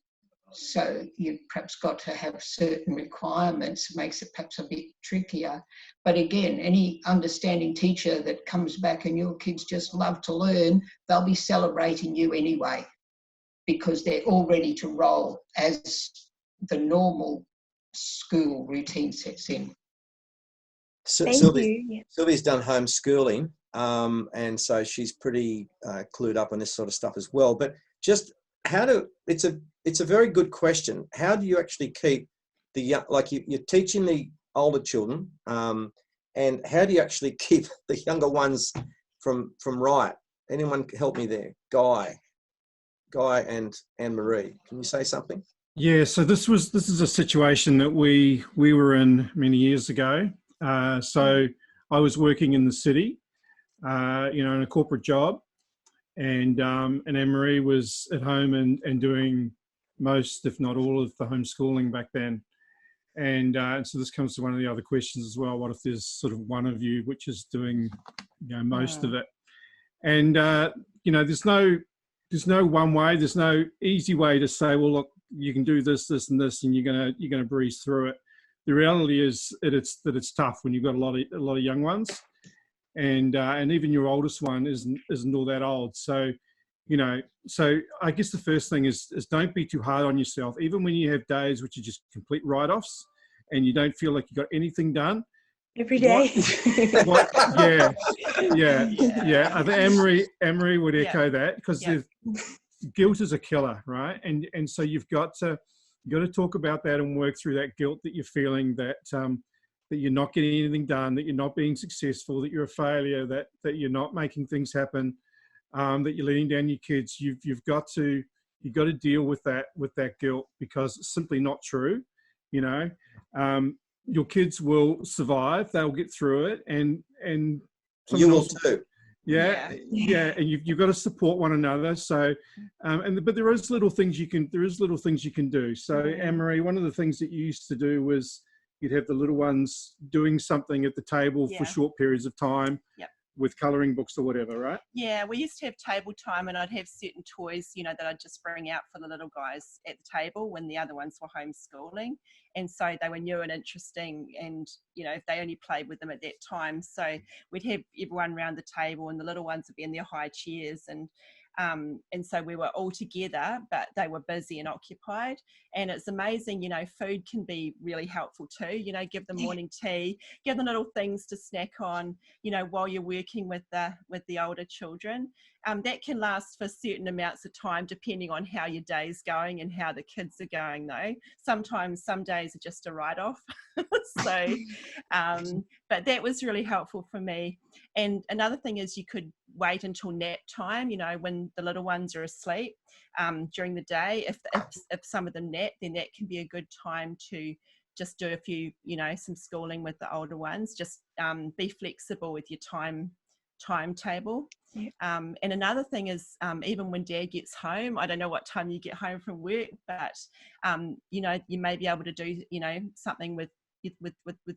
so you've perhaps got to have certain requirements, makes it perhaps a bit trickier. But again, any understanding teacher that comes back and your kids just love to learn, they'll be celebrating you anyway, because they're all ready to roll as the normal school routine sets in. Sylvia's done homeschooling, and so she's pretty clued up on this sort of stuff as well. But just it's a very good question. How do you actually keep the young, like you're teaching the older children, and how do you actually keep the younger ones from right? Anyone help me there? Guy and Anne-Marie, can you say something? Yeah, so this is a situation that we were in many years ago. So I was working in the city, in a corporate job, and Anne-Marie was at home and doing most, if not all, of the homeschooling back then. And so this comes to one of the other questions as well. What if there's sort of one of you which is doing, most of it? And there's no one way. There's no easy way to say, well, look, you can do this, this, and this, and you're gonna breeze through it. The reality is that it's tough when you've got a lot of young ones, and even your oldest one isn't all that old. So, so I guess the first thing is don't be too hard on yourself. Even when you have days which are just complete write-offs, and you don't feel like you got anything done. Every day. Yeah. I think Anne-Marie would echo that, because guilt is a killer, right? And so you've got to talk about that and work through that guilt that you're feeling, that you're not getting anything done, that you're not being successful, that you're a failure, that you're not making things happen, that you're letting down your kids. You've got to deal with that guilt, because it's simply not true. Your kids will survive, they'll get through it, and You will else, too. yeah, and you've got to support one another. So, but there is little things you can do. So, Anne-Marie, one of the things that you used to do was you'd have the little ones doing something at the table for short periods of time. Yep. With colouring books or whatever, right? Yeah, we used to have table time, and I'd have certain toys, that I'd just bring out for the little guys at the table when the other ones were homeschooling. And so they were new and interesting, and, if they only played with them at that time. So we'd have everyone around the table, and the little ones would be in their high chairs, and so we were all together, but they were busy and occupied. And it's amazing, food can be really helpful too. Give them morning tea, give them little things to snack on, while you're working with the older children. That can last for certain amounts of time, depending on how your day's going and how the kids are going, though. Sometimes some days are just a write-off. So, but that was really helpful for me. And another thing is you could wait until nap time, when the little ones are asleep during the day. If some of them nap, then that can be a good time to just do a few, some schooling with the older ones. Just be flexible with your timetable. Yeah. And another thing is, even when Dad gets home, I don't know what time you get home from work, but you may be able to do something with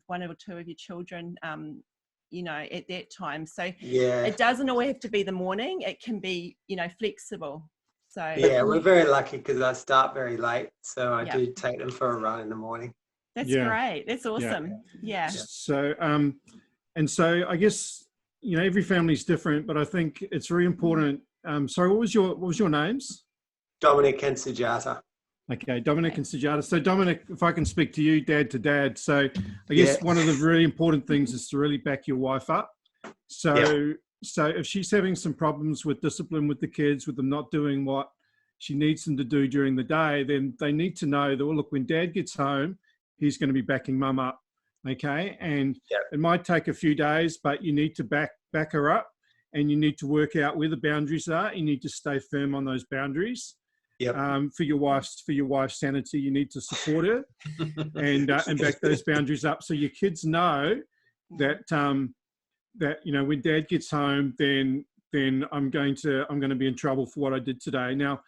one or two of your children at that time. So it doesn't always have to be the morning. It can be flexible. So yeah, we're very lucky because I start very late, so I do take them for a run in the morning. That's great. That's awesome. Yeah. So and so I guess every family's different, but I think it's very important. Sorry, what was your names? Dominic and Sujata. Okay, Dominic and Sujata. So Dominic, if I can speak to you, dad to dad. So I guess one of the really important things is to really back your wife up. So if she's having some problems with discipline with the kids, with them not doing what she needs them to do during the day, then they need to know that, well, look, when dad gets home, he's going to be backing mum up. Okay. And it might take a few days, but you need to back her up, and you need to work out where the boundaries are. You need to stay firm on those boundaries. For your wife's sanity, you need to support her and back those boundaries up, so your kids know that when dad gets home, then I'm going to be in trouble for what I did today. Now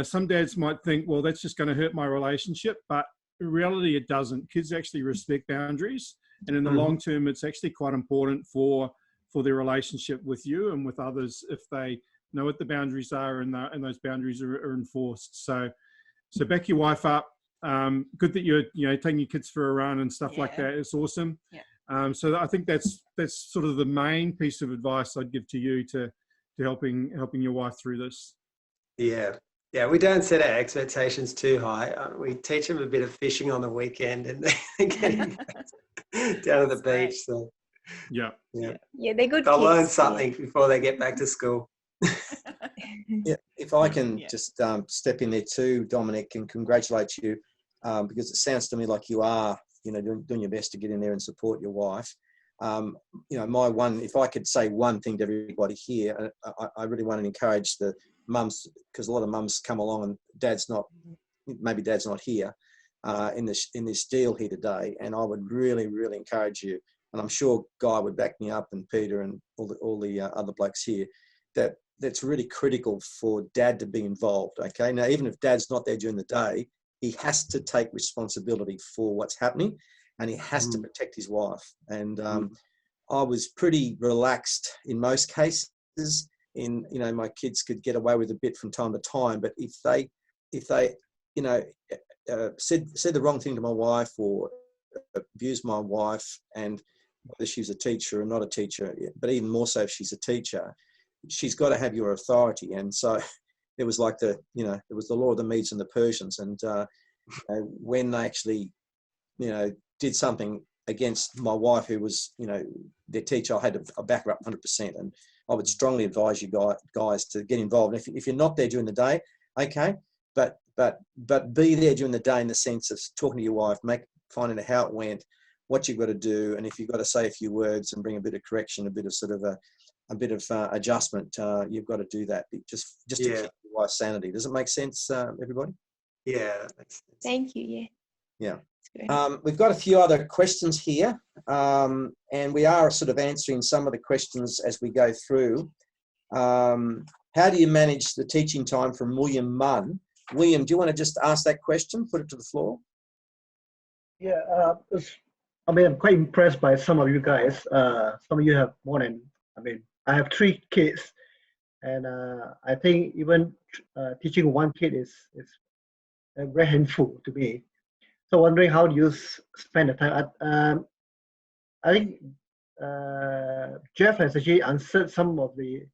some dads might think, well, that's just going to hurt my relationship, but in reality it doesn't. Kids actually respect boundaries, and in the long term it's actually quite important for their relationship with you and with others if they know what the boundaries are and those boundaries are enforced. So back your wife up. Good that you're taking your kids for a run and stuff like that. It's awesome. So I think that's sort of the main piece of advice I'd give to you to helping your wife through this. Yeah, we don't set our expectations too high. We teach them a bit of fishing on the weekend and they're getting down to the beach. So yeah, they're good. They'll learn something before they get back to school. If I can just step in there too, Dominic, and congratulate you because it sounds to me like you are, doing your best to get in there and support your wife. If I could say one thing to everybody here, I really want to encourage the mums, because a lot of mums come along and dad's not here in this deal here today, and I would really, really encourage you, and I'm sure Guy would back me up, and Peter and all the other blokes here, that's really critical for dad to be involved. Okay, now even if dad's not there during the day, he has to take responsibility for what's happening, and he has to protect his wife. And I was pretty relaxed in most cases. My kids could get away with a bit from time to time, but if they said the wrong thing to my wife or abused my wife, and whether she's a teacher or not a teacher, but even more so if she's a teacher, she's got to have your authority. And so it was like it was the law of the Medes and the Persians. And when they actually, did something against my wife, who was, their teacher, I had to back her up 100%. And I would strongly advise you guys to get involved. And if you're not there during the day, okay, but be there during the day in the sense of talking to your wife, finding out how it went, what you've got to do, and if you've got to say a few words and bring a bit of correction, a bit of sort of a bit of adjustment, you've got to do that just to keep your wife's sanity. Does it make sense, everybody? Yeah, that makes sense. Thank you. Yeah. We've got a few other questions here, and we are sort of answering some of the questions as we go through. How do you manage the teaching time from William Munn? William, do you want to just ask that question, put it to the floor? Yeah, I mean, I'm quite impressed by some of you guys. Some of you have more than, I have 3 kids, and I think even teaching 1 kid is very handful to me. So wondering how do you spend the time? I think Jeff has actually answered some of the,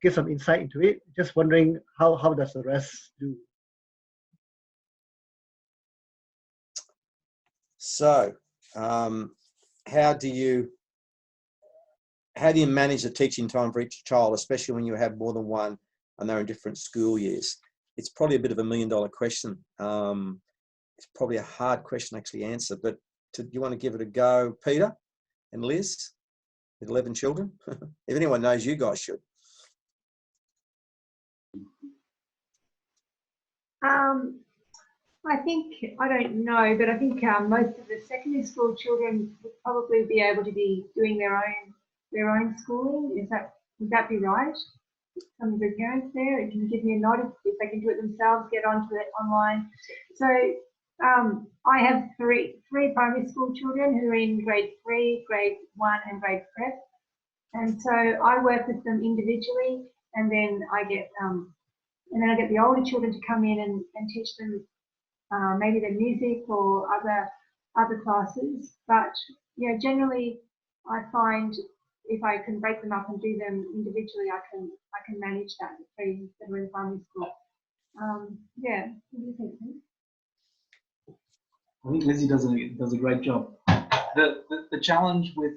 give some insight into it. Just wondering how does the rest do? So, how do you manage the teaching time for each child, especially when you have more than one and they're in different school years? It's probably a bit of $1 million question. It's probably a hard question to actually answer, but do you want to give it a go, Peter and Liz, with 11 children? If anyone knows, you guys should. I think, I don't know, but I think most of the secondary school children would probably be able to be doing their own schooling. Would that be right? Some of the parents there, can you give me a nod if they can do it themselves, get onto it online? So I have three primary school children who are in grade 3, grade 1 and grade prep. And so I work with them individually, and then I get the older children to come in and teach them maybe the music or other classes. But yeah, generally I find if I can break them up and do them individually, I can manage that for that are in primary school. Yeah, what do you think? I think Lizzie does a great job. The challenge with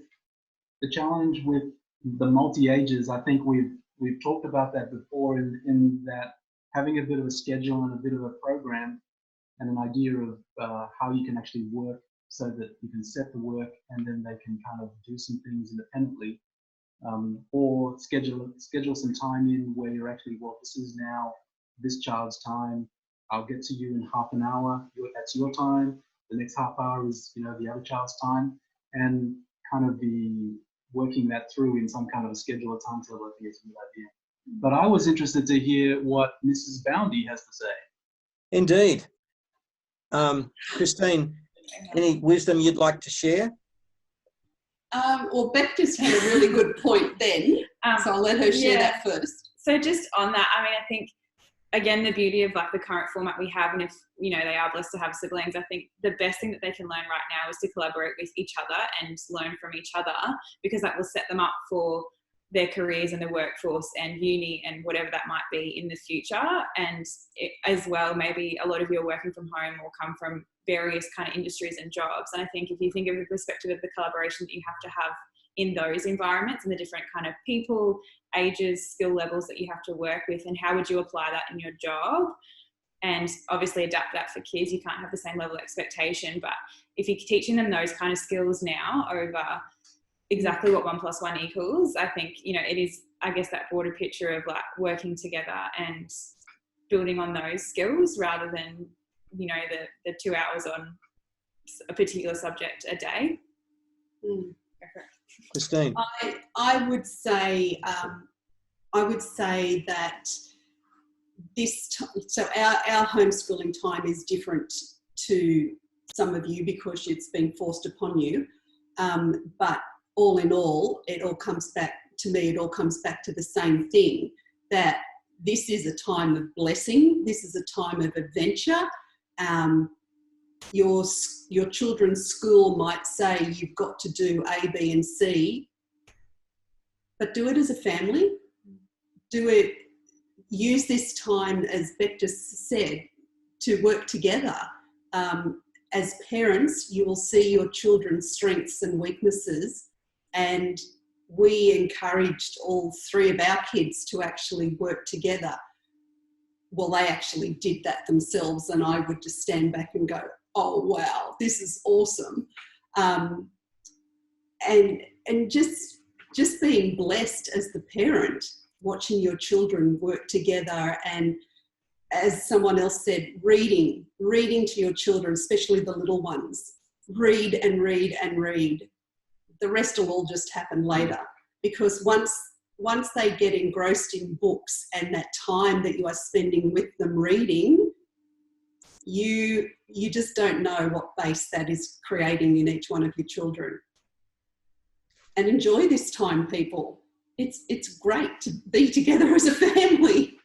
the multi-ages, I think we've talked about that before, in that having a bit of a schedule and a bit of a program and an idea of how you can actually work so that you can set the work and then they can kind of do some things independently, or schedule some time in where you're actually, well, this is now this child's time. I'll get to you in half an hour. That's your time. The next half hour is, the other child's time, and kind of be working that through in some kind of a schedule or timetable. I think it's a good idea. But I was interested to hear what Mrs. Boundy has to say. Indeed. Christine, any wisdom you'd like to share? Well, Beth just had a really good point then, so I'll let her share that first. So just on that, I think, again, the beauty of the current format we have, and if, they are blessed to have siblings, I think the best thing that they can learn right now is to collaborate with each other and learn from each other, because that will set them up for their careers in the workforce and uni and whatever that might be in the future. And as well, maybe a lot of you are working from home or come from various kind of industries and jobs. And I think if you think of the perspective of the collaboration that you have to have in those environments and the different kind of people, ages, skill levels that you have to work with, and how would you apply that in your job? And obviously adapt that for kids. You can't have the same level of expectation, but if you're teaching them those kind of skills now over exactly what 1 + 1 equals, I think, it is, I guess, that broader picture of working together and building on those skills rather than, the 2 hours on a particular subject a day. Christine. I would say that so our homeschooling time is different to some of you because it's been forced upon you. But all in all, it all comes back to the same thing, that this is a time of blessing. This is a time of adventure. Your children's school might say you've got to do A, B, and C, but do it as a family. Use this time, as Beck just said, to work together. As parents, you will see your children's strengths and weaknesses, and we encouraged all 3 of our kids to actually work together. Well, they actually did that themselves, and I would just stand back and go, oh, wow, this is awesome. And just being blessed as the parent, watching your children work together and as someone else said, reading to your children, especially the little ones. Read and read and read. The rest will all just happen later, because once they get engrossed in books and that time that you are spending with them reading, you just don't know what base that is creating in each one of your children. And enjoy this time, people. It's great to be together as a family.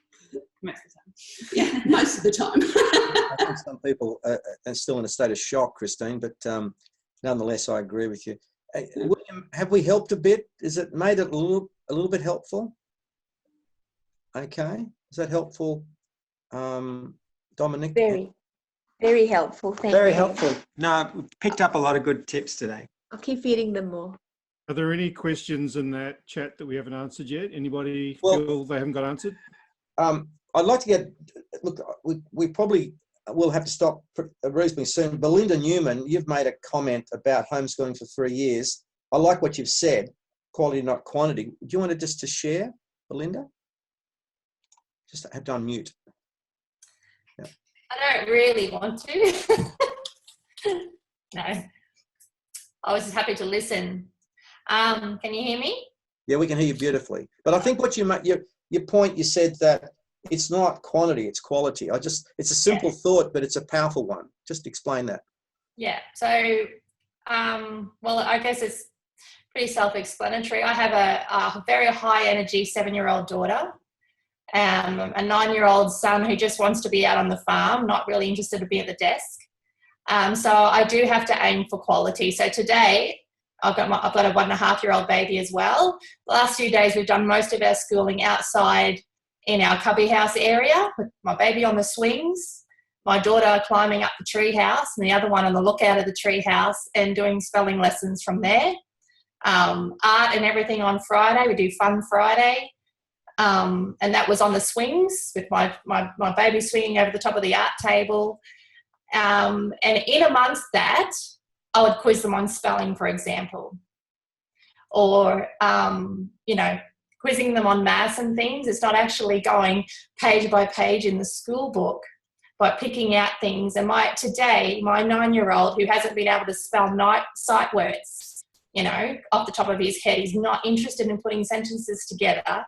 Most of the time. Yeah, most of the time. I think some people are still in a state of shock, Christine, but nonetheless, I agree with you. William, have we helped a bit? Is it made it a little bit helpful? Okay, is that helpful, Dominic? Very helpful. Thank you. Very helpful. No, we picked up a lot of good tips today. I'll keep feeding them more. Are there any questions in that chat that we haven't answered yet? Anybody feel they haven't got answered? I'd like to get, look, we probably will have to stop reasonably soon. Belinda Newman, you've made a comment about homeschooling for 3 years. I like what you've said, quality, not quantity. Do you want to just to share, Belinda? Just have to unmute. Yeah. I don't really want to. No. I was just happy to listen. Can you hear me? Yeah, we can hear you beautifully. But I think what your point, you said that it's not quantity, it's quality. It's a simple thought, but it's a powerful one. Just explain that. Yeah. So, well, I guess it's pretty self-explanatory. I have a very high energy 7-year-old daughter, a 9-year-old son who just wants to be out on the farm, not really interested to be at the desk. So I do have to aim for quality. So today, I've got a 1.5-year-old baby as well. The last few days, we've done most of our schooling outside in our cubby house area with my baby on the swings, my daughter climbing up the tree house, and the other one on the lookout of the tree house, and doing spelling lessons from there. Art and everything on Friday. We do Fun Friday. And that was on the swings with my baby swinging over the top of the art table. And in amongst that, I would quiz them on spelling, for example, or, quizzing them on maths and things. It's not actually going page by page in the school book, but picking out things. And today, my 9-year-old, who hasn't been able to spell sight words, off the top of his head, he's not interested in putting sentences together.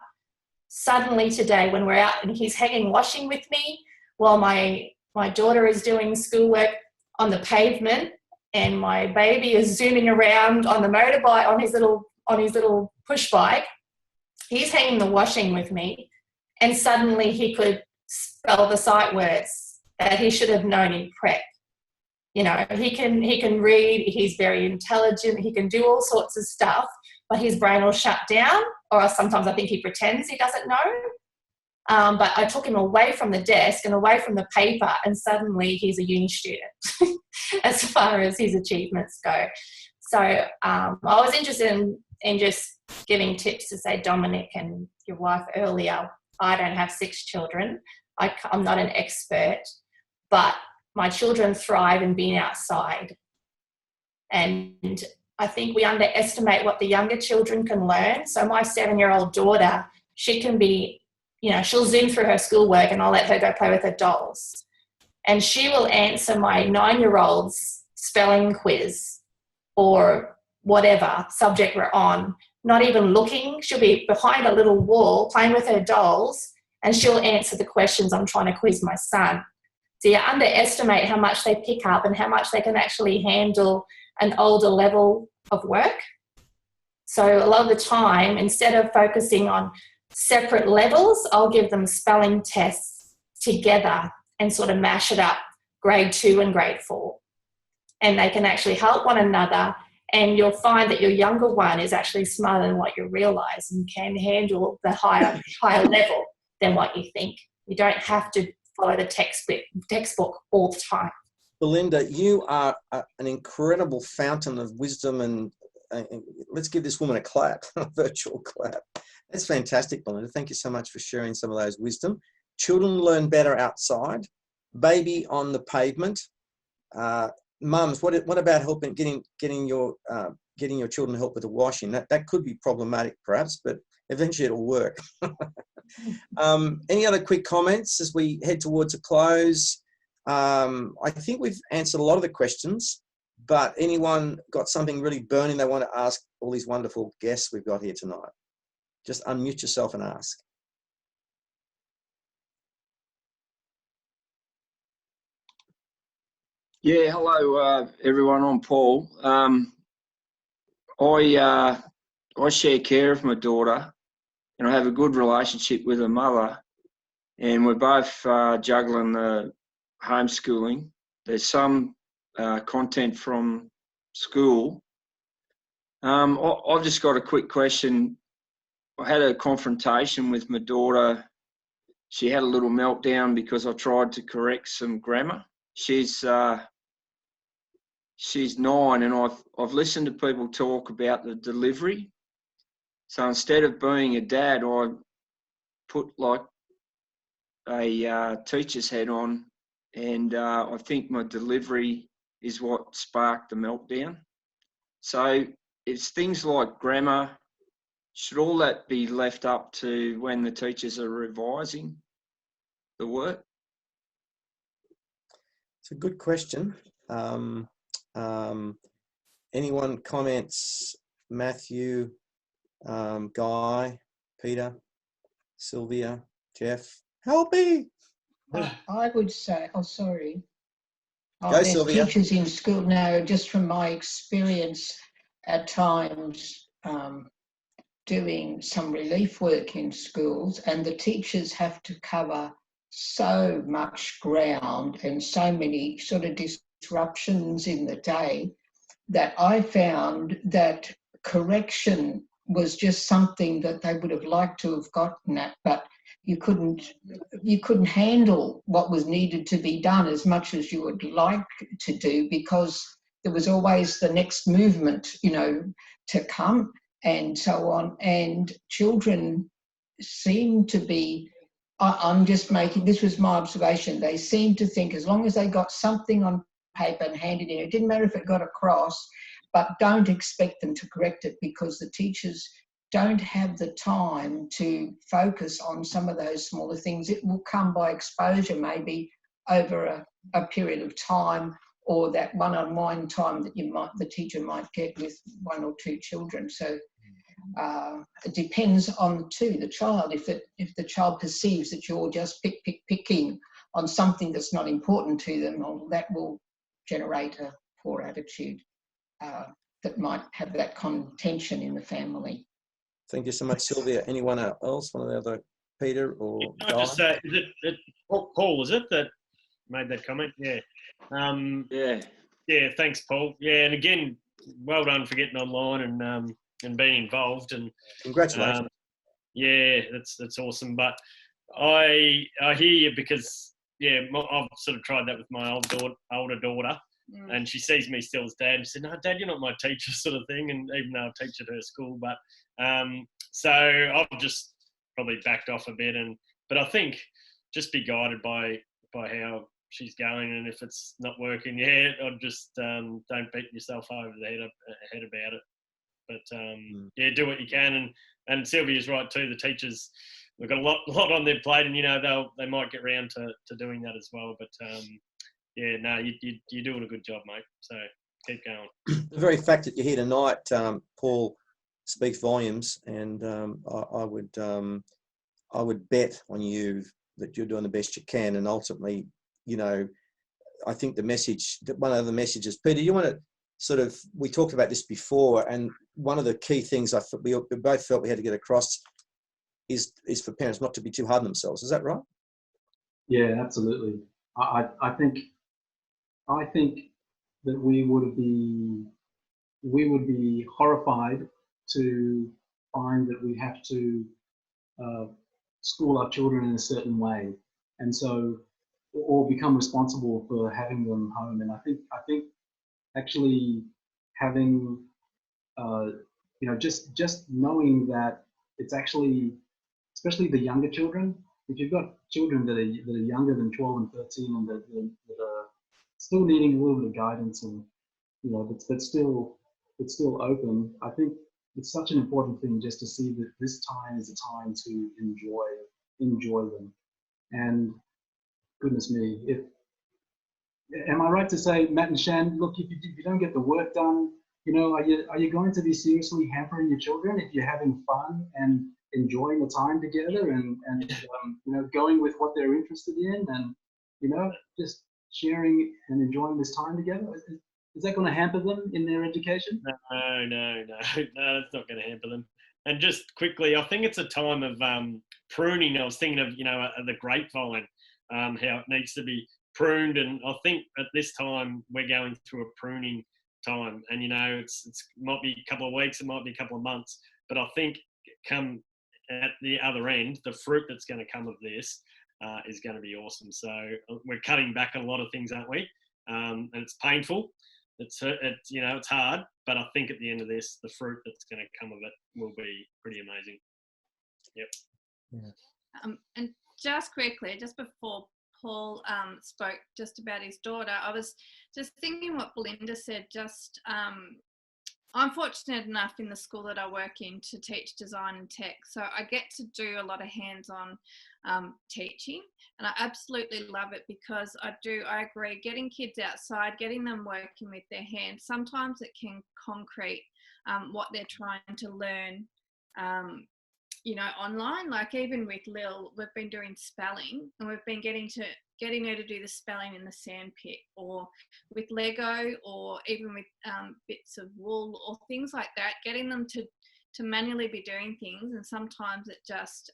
Suddenly today, when we're out and he's hanging washing with me while my daughter is doing schoolwork on the pavement, and my baby is zooming around on the motorbike, on his little push bike, he's hanging the washing with me, and suddenly he could spell the sight words that he should have known in prep. He can read, he's very intelligent, he can do all sorts of stuff, but his brain will shut down, or sometimes I think he pretends he doesn't know. But I took him away from the desk and away from the paper, and suddenly he's a uni student as far as his achievements go. So I was interested in just giving tips to say, Dominic and your wife earlier, I don't have 6 children. I'm not an expert, but my children thrive in being outside. And I think we underestimate what the younger children can learn. So my 7-year-old daughter, she can be, she'll zoom through her schoolwork and I'll let her go play with her dolls. And she will answer my 9-year-old's spelling quiz or whatever subject we're on, not even looking. She'll be behind a little wall playing with her dolls, and she'll answer the questions I'm trying to quiz my son. So you underestimate how much they pick up and how much they can actually handle an older level of work. So a lot of the time, instead of focusing on separate levels, I'll give them spelling tests together and sort of mash it up, grade 2 and grade 4. And they can actually help one another, and you'll find that your younger one is actually smarter than what you realise and can handle the higher level than what you think. You don't have to follow the textbook all the time. Belinda, you are an incredible fountain of wisdom, and let's give this woman a clap, a virtual clap. That's fantastic, Belinda. Thank you so much for sharing some of those wisdom. Children learn better outside. Baby on the pavement. Mums, what about helping getting your children help with the washing? That could be problematic, perhaps, but eventually it'll work. Any other quick comments as we head towards a close? I think we've answered a lot of the questions, but anyone got something really burning they want to ask all these wonderful guests we've got here tonight? Just unmute yourself and ask. Yeah, hello everyone. I'm Paul. I share care of my daughter, and I have a good relationship with her mother, and we're both juggling the homeschooling. There's some content from school. I've just got a quick question. I had a confrontation with my daughter. She had a little meltdown because I tried to correct some grammar. She's 9, and I've listened to people talk about the delivery. So instead of being a dad, I put like a teacher's head on, and I think my delivery is what sparked the meltdown. So it's things like grammar. Should all that be left up to when the teachers are revising the work? It's a good question. Anyone comments? Matthew, Guy, Peter, Sylvia, Jeff, help me. I would say, oh, sorry. Go, There's Sylvia. teachers in school now, just from my experience at times doing some relief work in schools, and the teachers have to cover so much ground and so many sort of disruptions in the day that I found that correction was just something that they would have liked to have gotten at, but you couldn't handle what was needed to be done as much as you would like to do, because there was always the next movement, you know, to come and so on. And children seem to be, I'm just making, this was my observation, they seem to think as long as they got something on paper and handed in, it didn't matter if it got across, but don't expect them to correct it, because the teachers don't have the time to focus on some of those smaller things. It will come by exposure, maybe over a period of time, or that one-on-one time that the teacher might get with 1 or 2 children. So it depends on the child. If the child perceives that you're just picking on something that's not important to them, well, that will generate a poor attitude that might have that contention in the family. Thank you so much, Sylvia. Anyone else? One of the other, Peter or Can I just say, is it Paul, is it, that made that comment? Yeah. Yeah, thanks, Paul. Yeah, and again, well done for getting online and being involved. And congratulations. Yeah, that's awesome. But I hear you, because yeah, I've sort of tried that with my older daughter. And she sees me still as dad. She said, "No, Dad, you're not my teacher," sort of thing. And even though I teach at her school, but so I've just probably backed off a bit. But I think just be guided by how she's going, and if it's not working yet, I'd just don't beat yourself over the head about it. But yeah, do what you can. And Sylvia's right too. The teachers, we've got a lot on their plate, and you know they might get round to doing that as well. But yeah, no, you're doing a good job, mate. So keep going. The very fact that you're here tonight, Paul, speaks volumes, and I would bet on you that you're doing the best you can. And ultimately, you know, I think one of the messages, Peter, you want to sort of, we talked about this before, and one of the key things we both felt we had to get across is for parents not to be too hard on themselves. Is that right? Yeah, absolutely. I think that we would be horrified to find that we have to school our children in a certain way, and so, or become responsible for having them home. And I think actually having you know, just knowing that it's actually, especially the younger children, if you've got children that are younger than 12 and 13 and that are still needing a little bit of guidance, and you know, but still open, I think it's such an important thing just to see that this time is a time to enjoy enjoy them. And goodness me, am I right to say, Matt and Shan, look, if you don't get the work done, you know, are you going to be seriously hampering your children if you're having fun and enjoying the time together and you know, going with what they're interested in and, you know, just sharing and enjoying this time together? Is that going to hamper them in their education? No, it's not going to hamper them. And just quickly, I think it's a time of pruning. I was thinking of, you know, the grapevine, how it needs to be pruned. And I think at this time we're going through a pruning time. And, you know, it's might be a couple of weeks, it might be a couple of months. But I think come at the other end, the fruit that's going to come of this is going to be awesome. So we're cutting back on a lot of things, aren't we? And it's painful. It's you know, it's hard, but I think at the end of this, the fruit that's going to come of it will be pretty amazing. Yep. Yeah. And just quickly, just before Paul spoke just about his daughter, I was just thinking what Belinda said. Just I'm fortunate enough in the school that I work in to teach design and tech, so I get to do a lot of hands-on teaching, and I absolutely love it because I agree, getting kids outside, getting them working with their hands, sometimes it can concrete what they're trying to learn, you know, online. Like even with Lil, we've been doing spelling and we've been getting her to do the spelling in the sandpit, or with Lego, or even with bits of wool or things like that, getting them to manually be doing things, and sometimes it just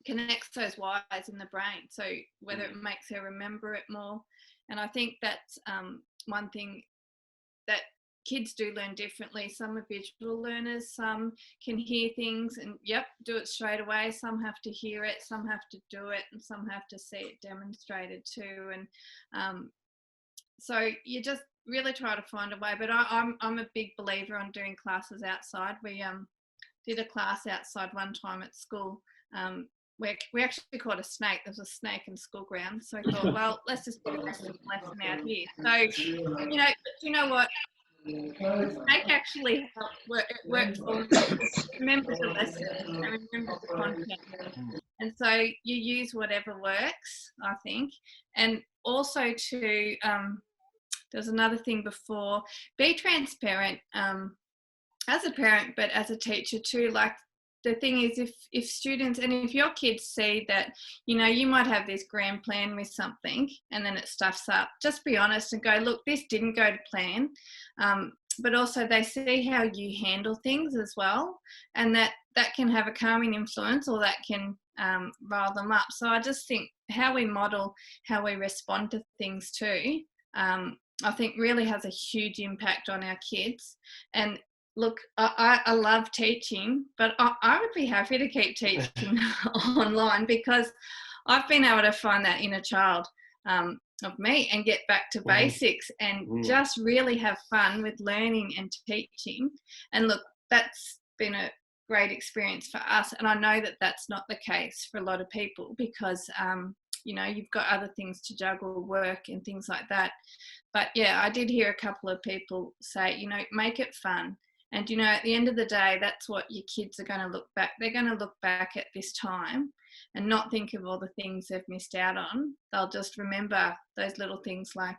connects those wires in the brain, so whether it makes her remember it more. And I think that's one thing that kids do learn differently. Some are visual learners, some can hear things and do it straight away, some have to hear it, some have to do it, and some have to see it demonstrated too. And so you just really try to find a way. But I'm a big believer on doing classes outside. We did a class outside one time at school. We actually caught a snake. There was a snake in school ground, so I thought, well, let's just do a lesson out here. So, you know, but you know what? The snake actually worked for me. It remembers the lesson and remembers the content. And so you use whatever works, I think. And also to, there's another thing before, be transparent as a parent, but as a teacher too. Like, the thing is, if students, and if your kids see that, you know, you might have this grand plan with something and then it stuffs up, just be honest and go, look, this didn't go to plan. But also they see how you handle things as well, and that can have a calming influence, or that can rile them up. So I just think how we model, how we respond to things too, I think really has a huge impact on our kids. And look, I love teaching, but I would be happy to keep teaching online, because I've been able to find that inner child of me and get back to basics and just really have fun with learning and teaching. And look, that's been a great experience for us. And I know that that's not the case for a lot of people, because, you know, you've got other things to juggle, work and things like that. But yeah, I did hear a couple of people say, you know, make it fun. And, you know, at the end of the day, that's what your kids are going to look back. They're going to look back at this time and not think of all the things they've missed out on. They'll just remember those little things, like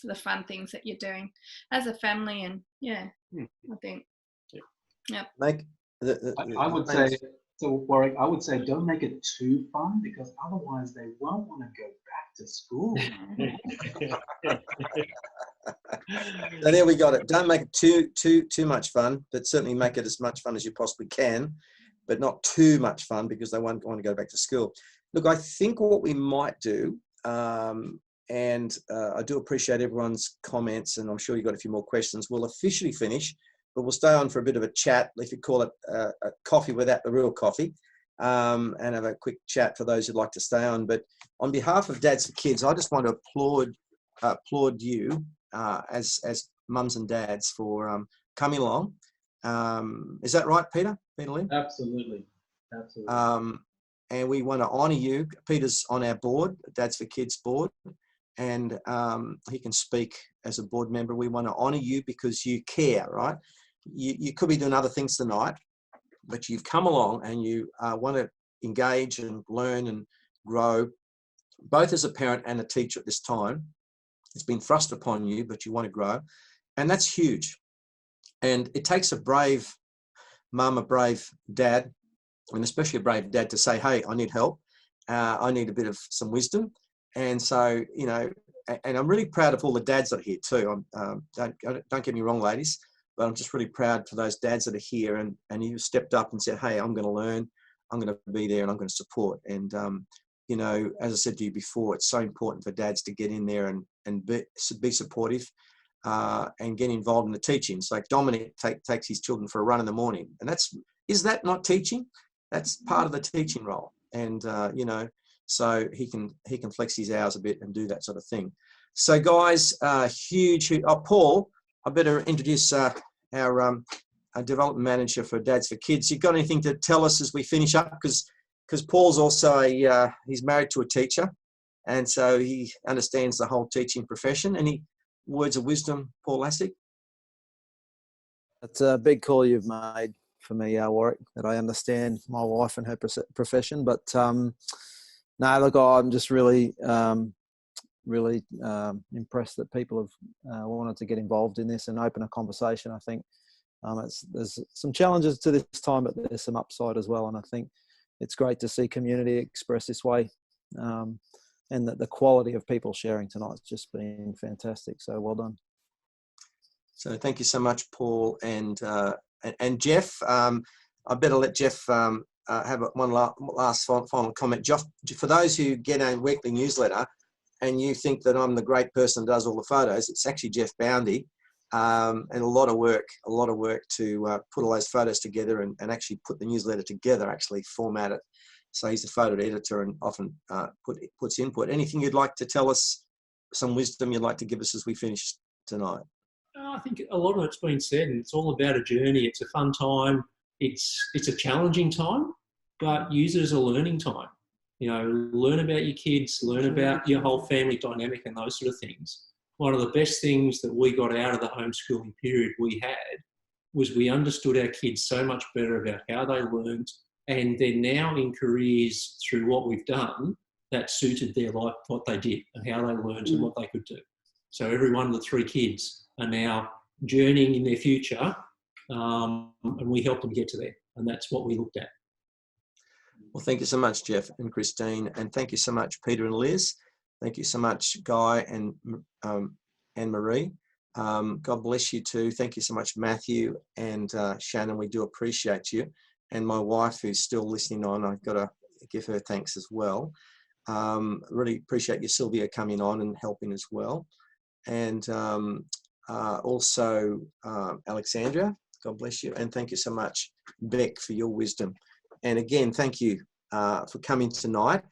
the fun things that you're doing as a family. And yeah, I think, I would say, so Warwick, I would say don't make it too fun, because otherwise they won't want to go back to school. So there we got it. Don't make it too much fun, but certainly make it as much fun as you possibly can, but not too much fun, because they won't want to go back to school. Look, I think what we might do, and I do appreciate everyone's comments, and I'm sure you've got a few more questions. We'll officially finish, but we'll stay on for a bit of a chat, if you call it a coffee without the real coffee, and have a quick chat for those who'd like to stay on. But on behalf of Dads4Kids, I just want to applaud you as mums and dads for coming along. Is that right, Peter Lynn? Absolutely. And we want to honour you. Peter's on our board, Dads4Kids board, and he can speak as a board member. We want to honour you because you care, right? You could be doing other things tonight, but you've come along and you want to engage and learn and grow, both as a parent and a teacher at this time. It's been thrust upon you, but you want to grow. And that's huge. And it takes a brave mum, a brave dad, and especially a brave dad to say, hey, I need help. I need a bit of some wisdom. And so, you know, and I'm really proud of all the dads that are here too. Don't get me wrong, ladies, but I'm just really proud for those dads that are here and you stepped up and said, hey, I'm going to learn, I'm going to be there and I'm going to support. And, you know, as I said to you before, it's so important for dads to get in there and be supportive and get involved in the teaching. So like Dominic takes his children for a run in the morning. And is that not teaching? That's part of the teaching role. And, you know, so he can flex his hours a bit and do that sort of thing. So guys, Paul, I better introduce our development manager for Dads4Kids. You got anything to tell us as we finish up? Because Paul's also he's married to a teacher, and so he understands the whole teaching profession. Any words of wisdom, Paul Lassig? It's a big call you've made for me, Warwick, that I understand my wife and her profession. But no, look, I'm just really impressed that people have wanted to get involved in this and open a conversation. I think there's some challenges to this time, but there's some upside as well. And I think it's great to see community express this way, and that the quality of people sharing tonight's just been fantastic. So well done. So thank you so much, Paul and Jeff. I better let Jeff have one last final comment. Jeff, for those who get a weekly newsletter and you think that I'm the great person that does all the photos, it's actually Jeff Boundy, and a lot of work to put all those photos together and actually put the newsletter together, actually format it. So he's a photo editor and often puts input. Anything you'd like to tell us, some wisdom you'd like to give us as we finish tonight? I think a lot of it's been said, and it's all about a journey. It's a fun time. It's a challenging time, but use it as a learning time. You know, learn about your kids, learn about your whole family dynamic and those sort of things. One of the best things that we got out of the homeschooling period we had was we understood our kids so much better about how they learned, and they're now in careers through what we've done that suited their life, what they did and how they learned and what they could do. So every one of the 3 kids are now journeying in their future, and we help them get to there. And that's what we looked at. Well, thank you so much, Jeff and Christine. And thank you so much, Peter and Liz. Thank you so much, Guy and Marie. God bless you too. Thank you so much, Matthew and Shannon. We do appreciate you. And my wife, who's still listening on, I've got to give her thanks as well. Really appreciate you, Sylvia, coming on and helping as well. And also Alexandra, God bless you. And thank you so much, Beck, for your wisdom. And again, thank you for coming tonight.